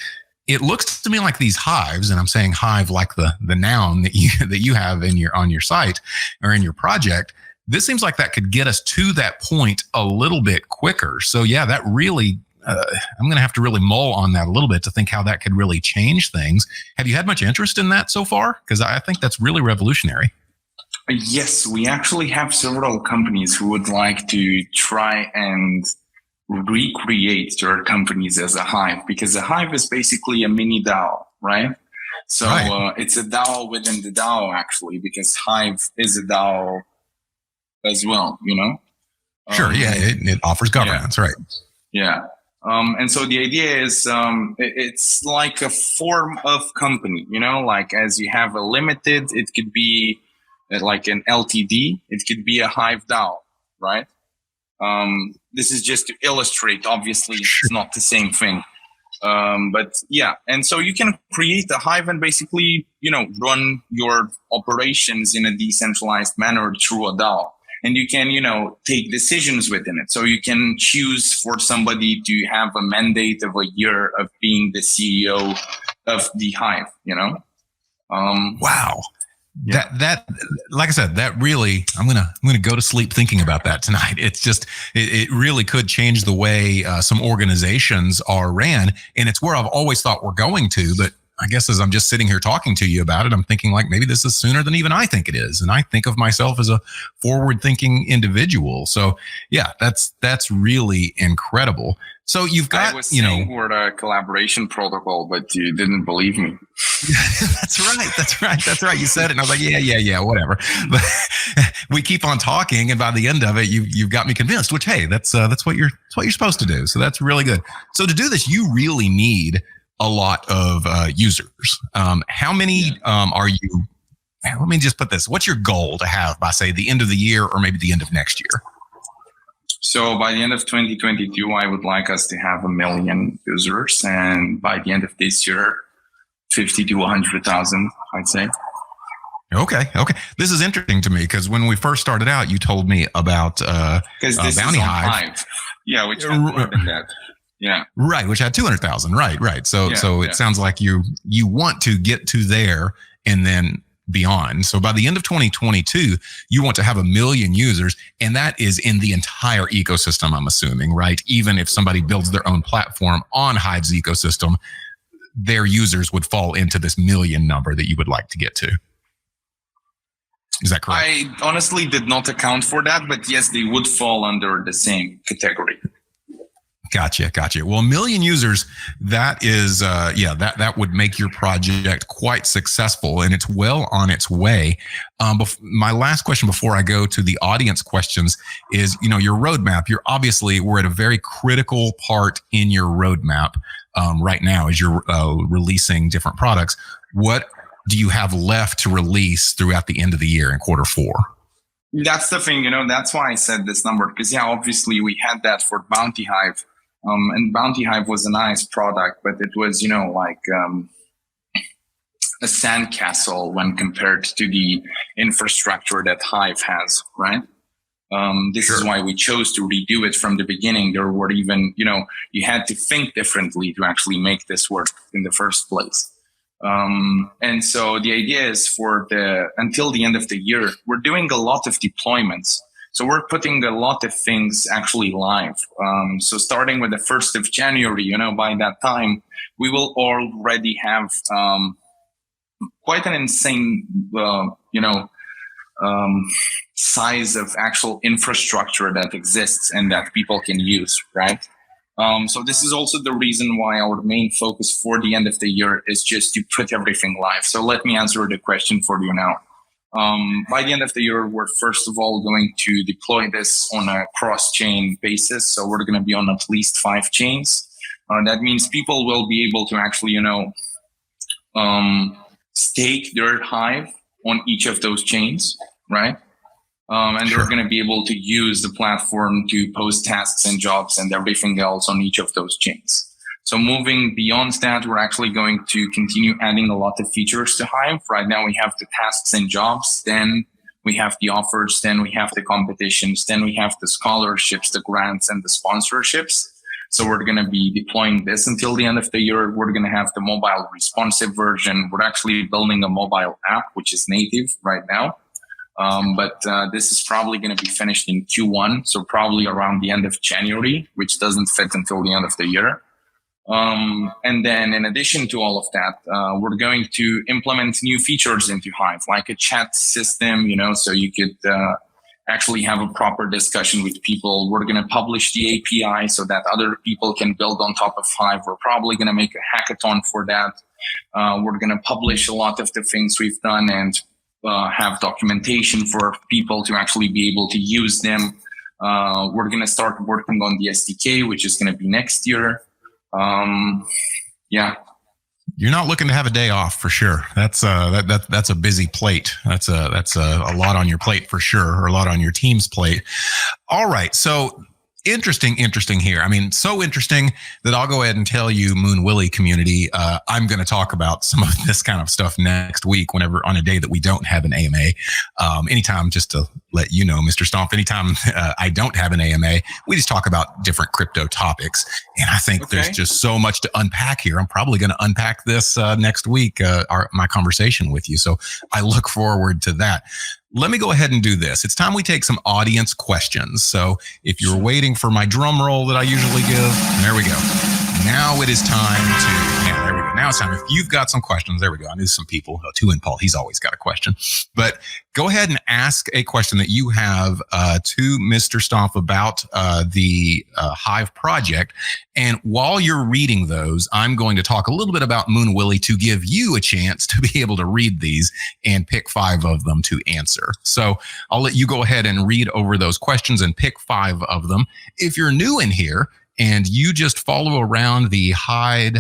It looks to me like these hives, and I'm saying hive like the noun that you have on your site or in your project. This seems like that could get us to that point a little bit quicker. So yeah, that really, I'm going to have to really mull on that a little bit to think how that could really change things. Have you had much interest in that so far? Because I think that's really revolutionary. Yes, we actually have several companies who would like to try and recreate their companies as a hive, because a hive is basically a mini DAO, right? So it's a DAO within the DAO actually, because Hive is a DAO as well, Sure, it offers governance, right? Yeah. And so the idea is it's like a form of company, like as you have a limited, it could be like an LTD, it could be a Hive DAO, right? This is just to illustrate, obviously it's not the same thing. But yeah, and so you can create a hive and basically, run your operations in a decentralized manner through a DAO. And you can, take decisions within it. So you can choose for somebody to have a mandate of a year of being the CEO of the hive, Wow. Yeah. That like I said, that really, I'm gonna go to sleep thinking about that tonight. It's just it really could change the way some organizations are ran, and it's where I've always thought we're going to. But I guess as I'm just sitting here talking to you about it, I'm thinking like maybe this is sooner than even I think it is, and I think of myself as a forward-thinking individual. So yeah, that's really incredible. So you've got, I was saying we're the collaboration protocol, but you didn't believe me. That's right. You said it, and I was like, yeah, whatever. But we keep on talking, and by the end of it, you've got me convinced. Which, hey, that's what you're supposed to do. So that's really good. So to do this, you really need a lot of users. How many are you? Let me just put this. What's your goal to have by, say, the end of the year or maybe the end of next year? So by the end of 2022, I would like us to have 1 million users. And by the end of this year, 50 to 100,000, I'd say. Okay. This is interesting to me because when we first started out, you told me about Bounty Hive. Yeah, which had more than that. Yeah. Right, which had 200,000. Right. So it sounds like you want to get to there and then beyond. So by the end of 2022, you want to have 1 million users, and that is in the entire ecosystem, I'm assuming, right? Even if somebody builds their own platform on Hive's ecosystem, their users would fall into this 1 million number that you would like to get to. Is that correct? I honestly did not account for that, but yes, they would fall under the same category. Gotcha. Well, 1 million users, that is, that would make your project quite successful, and it's well on its way. My last question before I go to the audience questions is, your roadmap. We're at a very critical part in your roadmap right now as you're releasing different products. What do you have left to release throughout the end of the year in Q4? That's the thing, that's why I said this number, because obviously we had that for Bounty Hive. And Bounty Hive was a nice product, but it was, like a sandcastle when compared to the infrastructure that Hive has, right? This is why we chose to redo it from the beginning. There were even, you had to think differently to actually make this work in the first place. And so the idea is until the end of the year, we're doing a lot of deployments. So we're putting a lot of things actually live. So starting with the 1st of January, by that time, we will already have quite an insane, size of actual infrastructure that exists and that people can use, right? So this is also the reason why our main focus for the end of the year is just to put everything live. So let me answer the question for you now. By the end of the year, we're first of all going to deploy this on a cross-chain basis. So we're going to be on at least 5 chains. That means people will be able to actually, stake their Hive on each of those chains, right? And they're going to be able to use the platform to post tasks and jobs and everything else on each of those chains. So moving beyond that, we're actually going to continue adding a lot of features to Hive. Right now we have the tasks and jobs, then we have the offers, then we have the competitions, then we have the scholarships, the grants, and the sponsorships. So we're going to be deploying this until the end of the year. We're going to have the mobile responsive version. We're actually building a mobile app, which is native right now. But this is probably going to be finished in Q1, so probably around the end of January, which doesn't fit until the end of the year. And then in addition to all of that, we're going to implement new features into Hive, like a chat system, so you could actually have a proper discussion with people. We're going to publish the API so that other people can build on top of Hive. We're probably going to make a hackathon for that. We're going to publish a lot of the things we've done and have documentation for people to actually be able to use them. We're going to start working on the SDK, which is going to be next year. You're not looking to have a day off for sure. That's a busy plate. That's a lot on your plate for sure, or a lot on your team's plate. All right. So interesting here. I mean, so interesting that I'll go ahead and tell you, MoonWilly community, I'm going to talk about some of this kind of stuff next week, whenever on a day that we don't have an AMA. Anytime, just to let you know, Mr. Stomff, anytime I don't have an AMA, we just talk about different crypto topics. And I think there's just so much to unpack here. I'm probably going to unpack this next week, my conversation with you. So I look forward to that. Let me go ahead and do this. It's time we take some audience questions. So if you're waiting for my drum roll that I usually give, there we go. Now it is time there we go. Now it's time. If you've got some questions, there we go. I knew some people, Two and Paul, he's always got a question. But go ahead and ask a question that you have to Mr. Stomff about the Hive project. And while you're reading those, I'm going to talk a little bit about MoonWilly to give you a chance to be able to read these and pick 5 of them to answer. So I'll let you go ahead and read over those questions and pick 5 of them. If you're new in here, and you just follow around the Hive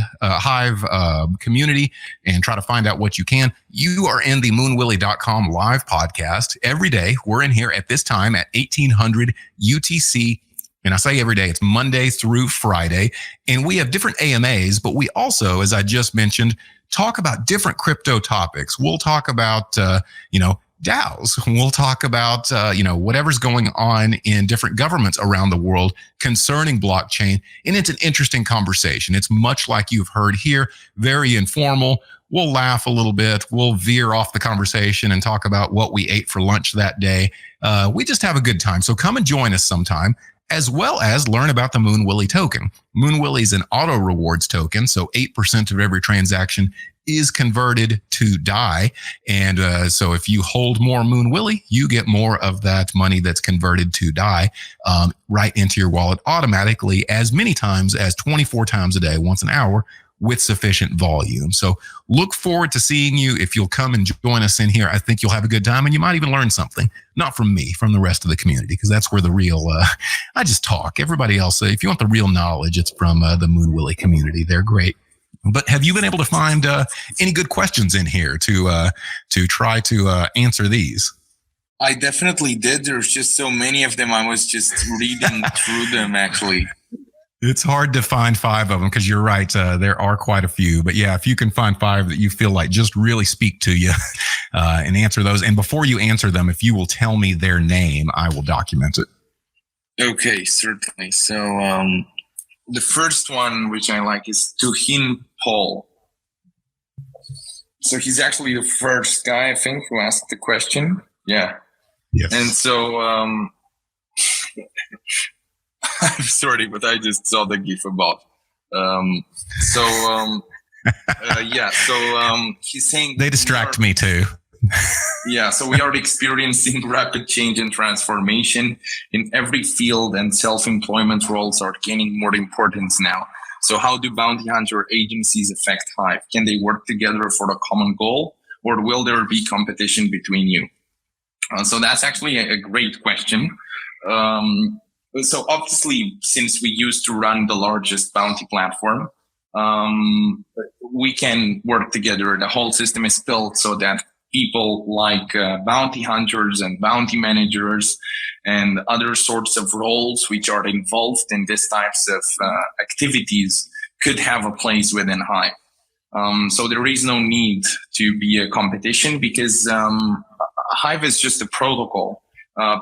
community and try to find out what you can, you are in the MoonWilly.com live podcast. Every day, we're in here at this time at 1800 UTC. And I say every day, it's Monday through Friday. And we have different AMAs, but we also, as I just mentioned, talk about different crypto topics. We'll talk about, DAOs. We'll talk about, whatever's going on in different governments around the world concerning blockchain. And it's an interesting conversation. It's much like you've heard here, very informal. We'll laugh a little bit. We'll veer off the conversation and talk about what we ate for lunch that day. We just have a good time. So come and join us sometime, as well as learn about the MoonWilly token. MoonWilly is an auto rewards token, so 8% of every transaction is converted to DAI. And so if you hold more MoonWilly, you get more of that money that's converted to DAI right into your wallet automatically as many times as 24 times a day, once an hour, with sufficient volume. So look forward to seeing you. If you'll come and join us in here, I think you'll have a good time, and you might even learn something. Not from me, from the rest of the community, because that's where the real, I just talk. Everybody else, if you want the real knowledge, it's from the MoonWilly community. They're great. But have you been able to find any good questions in here to try to answer these? I definitely did. There's just so many of them. I was just reading through them, actually. It's hard to find 5 of them because you're right. There are quite a few. But yeah, if you can find 5 that you feel like just really speak to you and answer those. And before you answer them, if you will tell me their name, I will document it. Okay, certainly. So the first one, which I like, is Tuhin Paul. So he's actually the first guy, I think, who asked the question. Yeah. Yes. And so... I'm sorry, but I just saw the GIF above. He's saying they distract me too. Yeah, so we are experiencing rapid change and transformation in every field, and self-employment roles are gaining more importance now. So how do bounty hunter agencies affect Hive? Can they work together for a common goal, or will there be competition between you? So that's actually a great question. So obviously, since we used to run the largest bounty platform, we can work together. The whole system is built so that people like bounty hunters and bounty managers and other sorts of roles which are involved in these types of activities could have a place within Hive. So there is no need to be a competition, because Hive is just a protocol.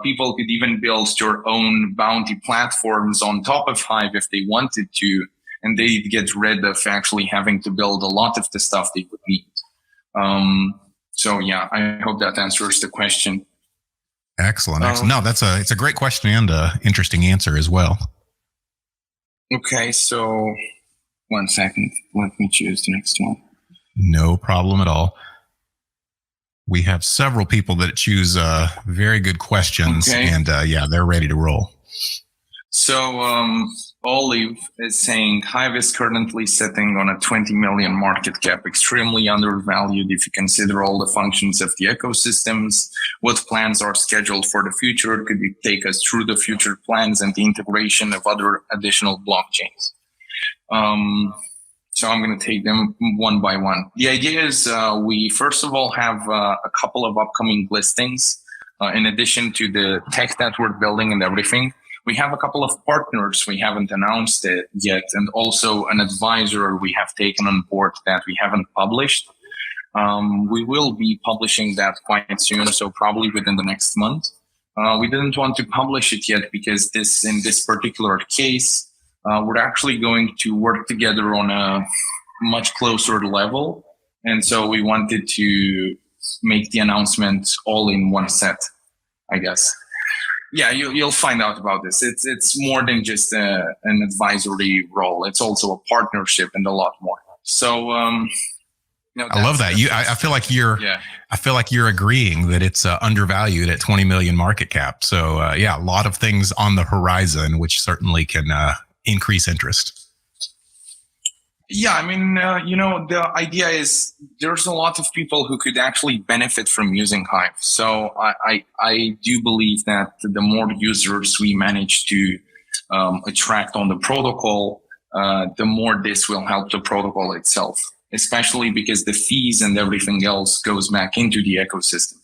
People could even build your own bounty platforms on top of Hive if they wanted to, and they'd get rid of actually having to build a lot of the stuff they would need. So yeah, I hope that answers the question. Excellent. No, it's a great question and an interesting answer as well. Okay, so 1 second. Let me choose the next one. No problem at all. We have several people that choose very good questions, and they're ready to roll. So Olive is saying Hive is currently sitting on a 20 million market cap, extremely undervalued if you consider all the functions of the ecosystems. What plans are scheduled for the future? Could you take us through the future plans and the integration of other additional blockchains? So I'm going to take them one by one. The idea is we first of all have a couple of upcoming listings. In addition to the tech that we're building and everything, we have a couple of partners we haven't announced it yet, and also an advisor we have taken on board that we haven't published. We will be publishing that quite soon, so probably within the next month. We didn't want to publish it yet because in this particular case, we're actually going to work together on a much closer level. And so we wanted to make the announcement all in one set, I guess. Yeah, you'll find out about this. It's more than just an advisory role. It's also a partnership and a lot more. So, I love that. I feel like I feel like you're agreeing that it's undervalued at 20 million market cap. So a lot of things on the horizon, which certainly can increase interest. Yeah, I mean, the idea is there's a lot of people who could actually benefit from using Hive. So I do believe that the more users we manage to attract on the protocol, the more this will help the protocol itself, especially because the fees and everything else goes back into the ecosystem.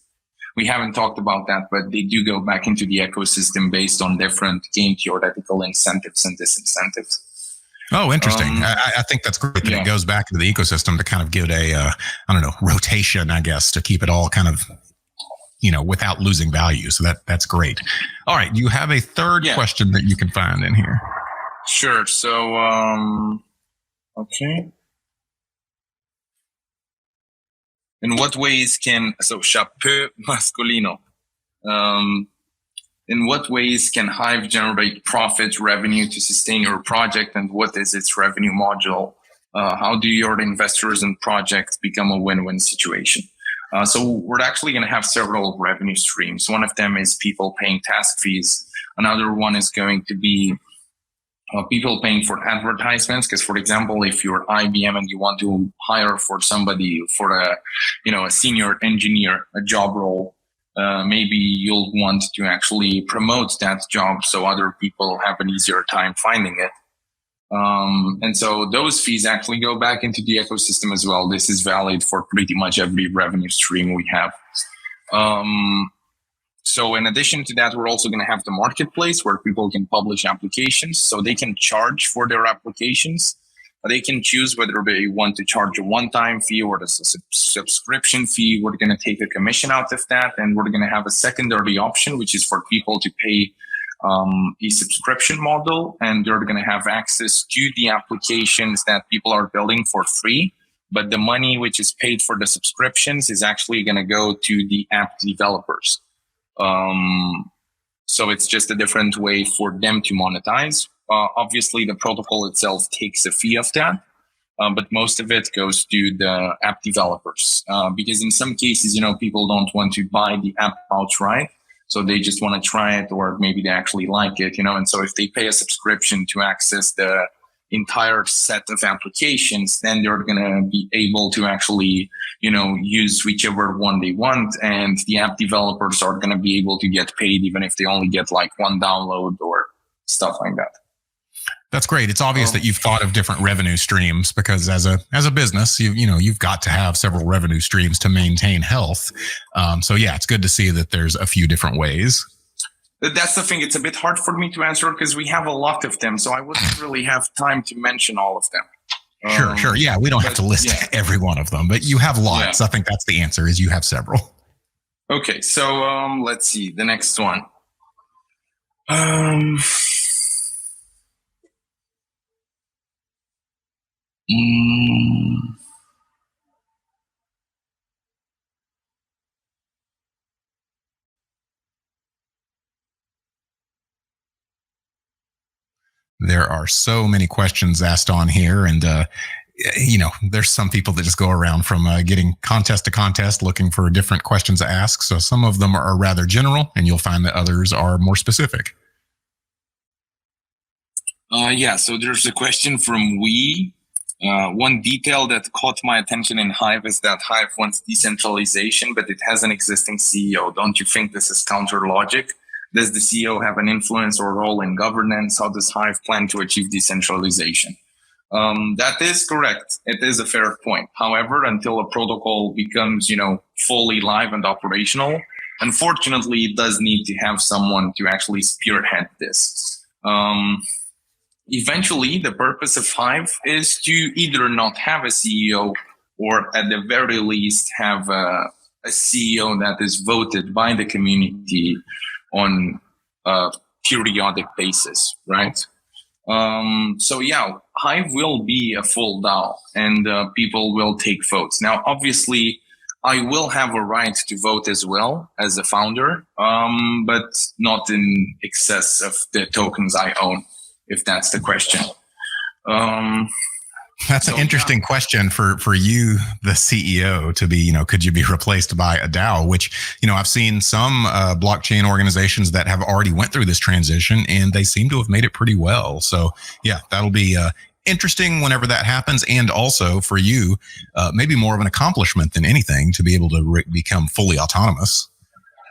We haven't talked about that, but they do go back into the ecosystem based on different game theoretical incentives and disincentives. Oh, interesting. I think that's great that it goes back into the ecosystem to kind of give it a, rotation, I guess, to keep it all kind of, without losing value. So that's great. All right. You have a third question that you can find in here. Sure. So, okay. In what ways chapeau masculino. In what ways can Hive generate profit revenue to sustain your project, and what is its revenue module? How do your investors and projects become a win-win situation? So we're actually going to have several revenue streams. One of them is people paying task fees. Another one is going to be people paying for advertisements. Because, for example, if you're IBM and you want to hire for somebody for a senior engineer, a job role, maybe you'll want to actually promote that job so other people have an easier time finding it. And so those fees actually go back into the ecosystem as well. This is valid for pretty much every revenue stream we have. So in addition to that, we're also going to have the marketplace where people can publish applications. So they can charge for their applications. They can choose whether they want to charge a one-time fee or a subscription fee. We're going to take a commission out of that. And we're going to have a secondary option, which is for people to pay a subscription model, and they're going to have access to the applications that people are building for free. But the money which is paid for the subscriptions is actually going to go to the app developers. So it's just a different way for them to monetize. Obviously, the protocol itself takes a fee of that, but most of it goes to the app developers. Because in some cases, people don't want to buy the app outright. So they just want to try it, or maybe they actually like it, And so if they pay a subscription to access the entire set of applications, then they're going to be able to actually, use whichever one they want. And the app developers are going to be able to get paid even if they only get like one download or stuff like that. That's great. It's obvious that you've thought of different revenue streams, because as a business, you've got to have several revenue streams to maintain health. So yeah, it's good to see that there's a few different ways. That's the thing. It's a bit hard for me to answer because we have a lot of them. So I wouldn't really have time to mention all of them. Sure. Yeah, we don't have to list every one of them, but you have lots. Yeah. I think that's the answer, is you have several. Okay. So let's see. The next one. There are so many questions asked on here, and there's some people that just go around from getting contest to contest looking for different questions to ask. So some of them are rather general, and you'll find that others are more specific. So there's a question from one detail that caught my attention in Hive is that Hive wants decentralization, but it has an existing CEO. Don't you think this is counter logic? Does the CEO have an influence or role in governance? How does Hive plan to achieve decentralization? That is correct. It is a fair point. However, until a protocol becomes, fully live and operational, unfortunately, it does need to have someone to actually spearhead this. Eventually, the purpose of Hive is to either not have a CEO, or at the very least have a CEO that is voted by the community on a periodic basis, right? Hive will be a full DAO, and people will take votes. Now, obviously, I will have a right to vote as well as a founder, but not in excess of the tokens I own, if that's the question. That's an interesting question for you, the CEO, to be, could you be replaced by a DAO, which, I've seen some blockchain organizations that have already went through this transition, and they seem to have made it pretty well. So yeah, that'll be interesting whenever that happens. And also for you, maybe more of an accomplishment than anything to be able to become fully autonomous.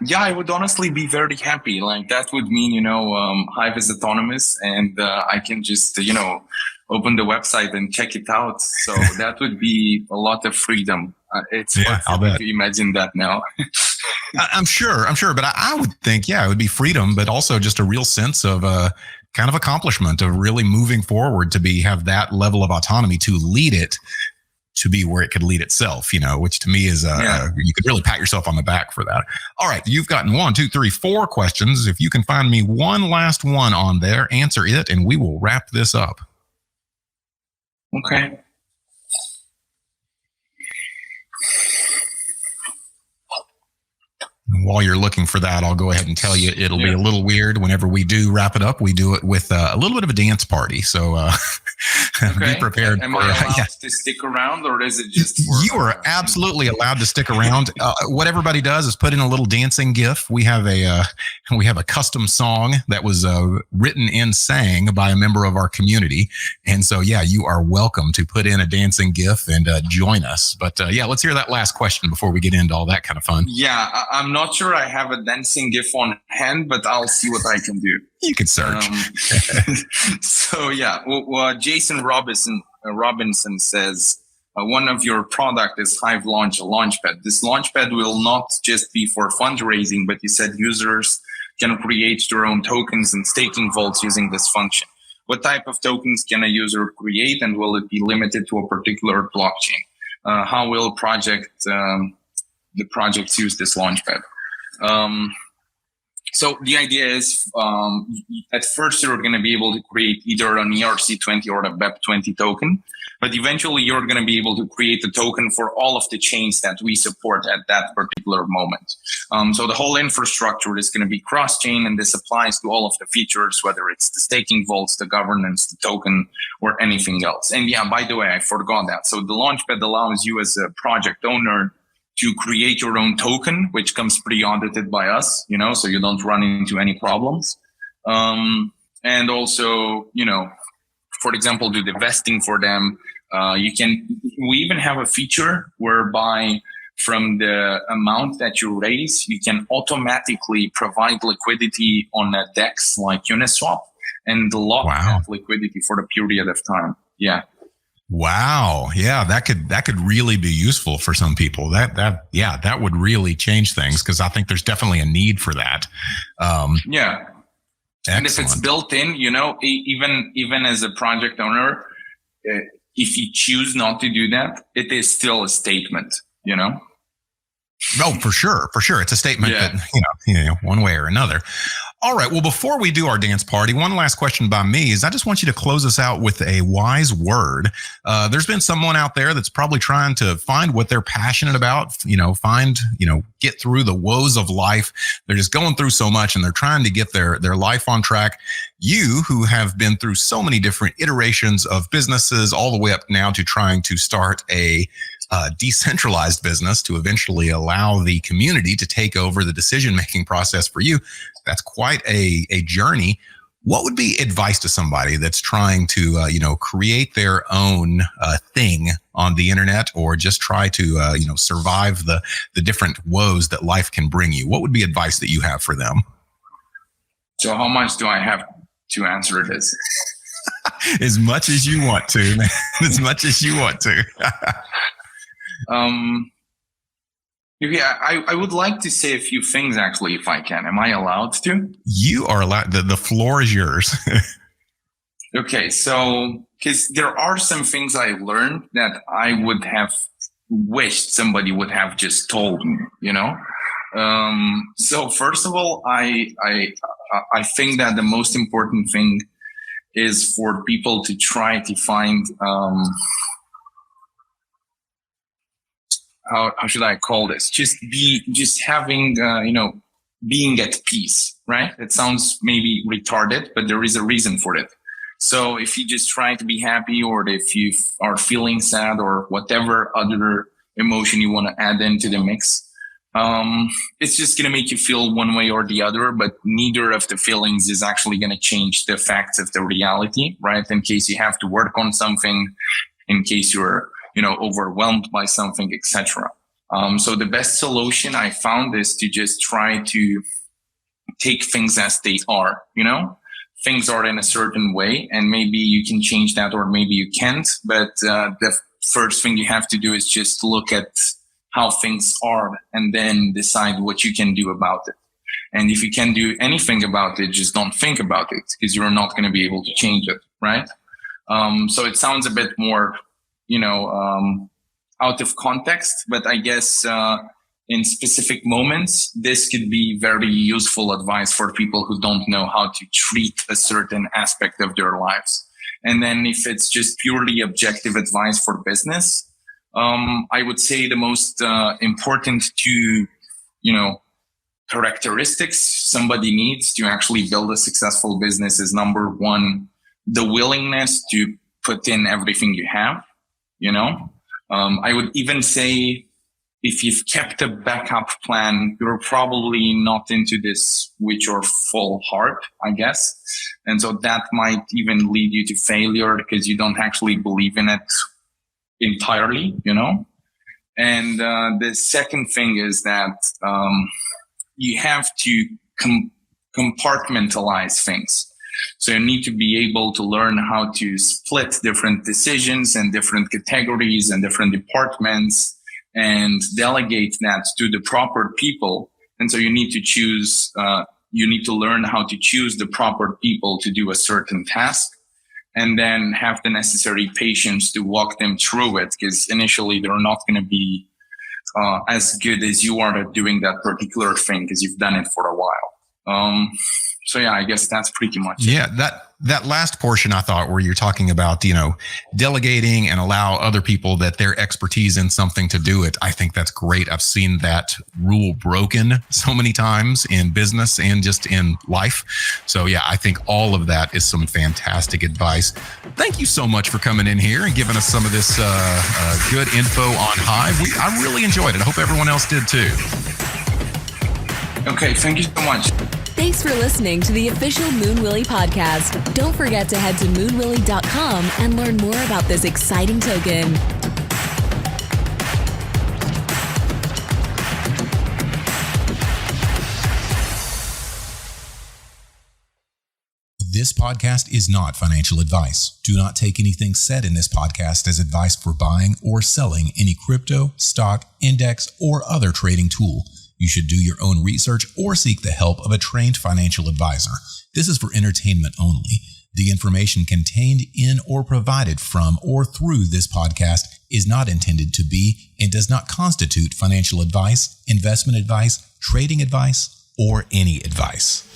Yeah, I would honestly be very happy. Like that would mean, Hive is autonomous, and I can just, open the website and check it out. So that would be a lot of freedom. It's hard to imagine that now. I'm sure. But I would think, it would be freedom, but also just a real sense of kind of accomplishment of really moving forward to have that level of autonomy to lead it to be where it could lead itself, which to me is, you could really pat yourself on the back for that. All right. You've gotten 1, 2, 3, 4 questions. If you can find me one last one on there, answer it, and we will wrap this up. Okay. While you're looking for that, I'll go ahead and tell you it'll be a little weird. Whenever we do wrap it up, we do it with a little bit of a dance party. So Be prepared. Am I allowed to stick around, or is it just you are absolutely allowed to stick around. What everybody does is put in a little dancing GIF. We have a custom song that was written and sang by a member of our community, and so you are welcome to put in a dancing GIF and join us. But let's hear that last question before we get into all that kind of fun. Yeah, I'm not sure I have a dancing GIF on hand, but I'll see what I can do. You can search. So Jason Robinson says, one of your product is Hive Launch, a launchpad. This launchpad will not just be for fundraising, but you said users can create their own tokens and staking vaults using this function. What type of tokens can a user create, and will it be limited to a particular blockchain? How will the projects use this launchpad? So the idea is, at first you're going to be able to create either an ERC20 or a BEP20 token, but eventually you're going to be able to create a token for all of the chains that we support at that particular moment. So the whole infrastructure is going to be cross-chain, and this applies to all of the features, whether it's the staking vaults, the governance, the token, or anything else. And by the way, I forgot that. So the Launchpad allows you as a project owner to create your own token, which comes pre-audited by us, so you don't run into any problems. And also, for example, do the vesting for them. We even have a feature whereby from the amount that you raise, you can automatically provide liquidity on a DEX like Uniswap and lock that liquidity for a period of time. Yeah. Wow. Yeah, that could really be useful for some people. That would really change things, because I think there's definitely a need for that. Yeah. Excellent. And if it's built in, even as a project owner, if you choose not to do that, it is still a statement, No, for sure. It's a statement that, one way or another. All right. Well, before we do our dance party, one last question by me is I just want you to close us out with a wise word. There's been someone out there that's probably trying to find what they're passionate about, get through the woes of life. They're just going through so much and they're trying to get their life on track. You, who have been through so many different iterations of businesses, all the way up now to trying to start a decentralized business to eventually allow the community to take over the decision-making process for you. That's quite a journey. What would be advice to somebody that's trying to, create their own thing on the internet, or just try to, survive the different woes that life can bring you? What would be advice that you have for them? So how much do I have to answer this? As much as you want to, man. As much as you want to. I would like to say a few things, actually, if I can. Am I allowed to? You are allowed. The floor is yours. Okay, so because there are some things I learned that I would have wished somebody would have just told me, So first of all, I think that the most important thing is for people to try to find how should I call this? Just having, being at peace, right? It sounds maybe retarded, but there is a reason for it. So if you just try to be happy, or if you are feeling sad, or whatever other emotion you want to add into the mix, it's just going to make you feel one way or the other, but neither of the feelings is actually going to change the facts of the reality, right? In case you have to work on something, in case you're overwhelmed by something, etc. So the best solution I found is to just try to take things as they are, things are in a certain way, and maybe you can change that, or maybe you can't. But the first thing you have to do is just look at how things are and then decide what you can do about it. And if you can't do anything about it, just don't think about it, because you're not going to be able to change it, right? So it sounds a bit more out of context, but I guess in specific moments, this could be very useful advice for people who don't know how to treat a certain aspect of their lives. And then if it's just purely objective advice for business, I would say the most important two, characteristics somebody needs to actually build a successful business is, number one, the willingness to put in everything you have, I would even say if you've kept a backup plan, you're probably not into this with your full heart, I guess. And so that might even lead you to failure because you don't actually believe in it entirely, And the second thing is that you have to compartmentalize things. So you need to be able to learn how to split different decisions and different categories and different departments and delegate that to the proper people. And so you need to learn how to choose the proper people to do a certain task, and then have the necessary patience to walk them through it, because initially they're not going to be as good as you are at doing that particular thing because you've done it for a while. So yeah, I guess that's pretty much it. Yeah, that last portion I thought where you're talking about, delegating and allow other people that their expertise in something to do it. I think that's great. I've seen that rule broken so many times in business and just in life. So yeah, I think all of that is some fantastic advice. Thank you so much for coming in here and giving us some of this good info on Hive. I really enjoyed it. I hope everyone else did too. Okay, thank you so much. Thanks for listening to the official MoonWilly podcast. Don't forget to head to MoonWilly.com and learn more about this exciting token. This podcast is not financial advice. Do not take anything said in this podcast as advice for buying or selling any crypto, stock, index, or other trading tool. You should do your own research or seek the help of a trained financial advisor. This is for entertainment only. The information contained in or provided from or through this podcast is not intended to be and does not constitute financial advice, investment advice, trading advice, or any advice.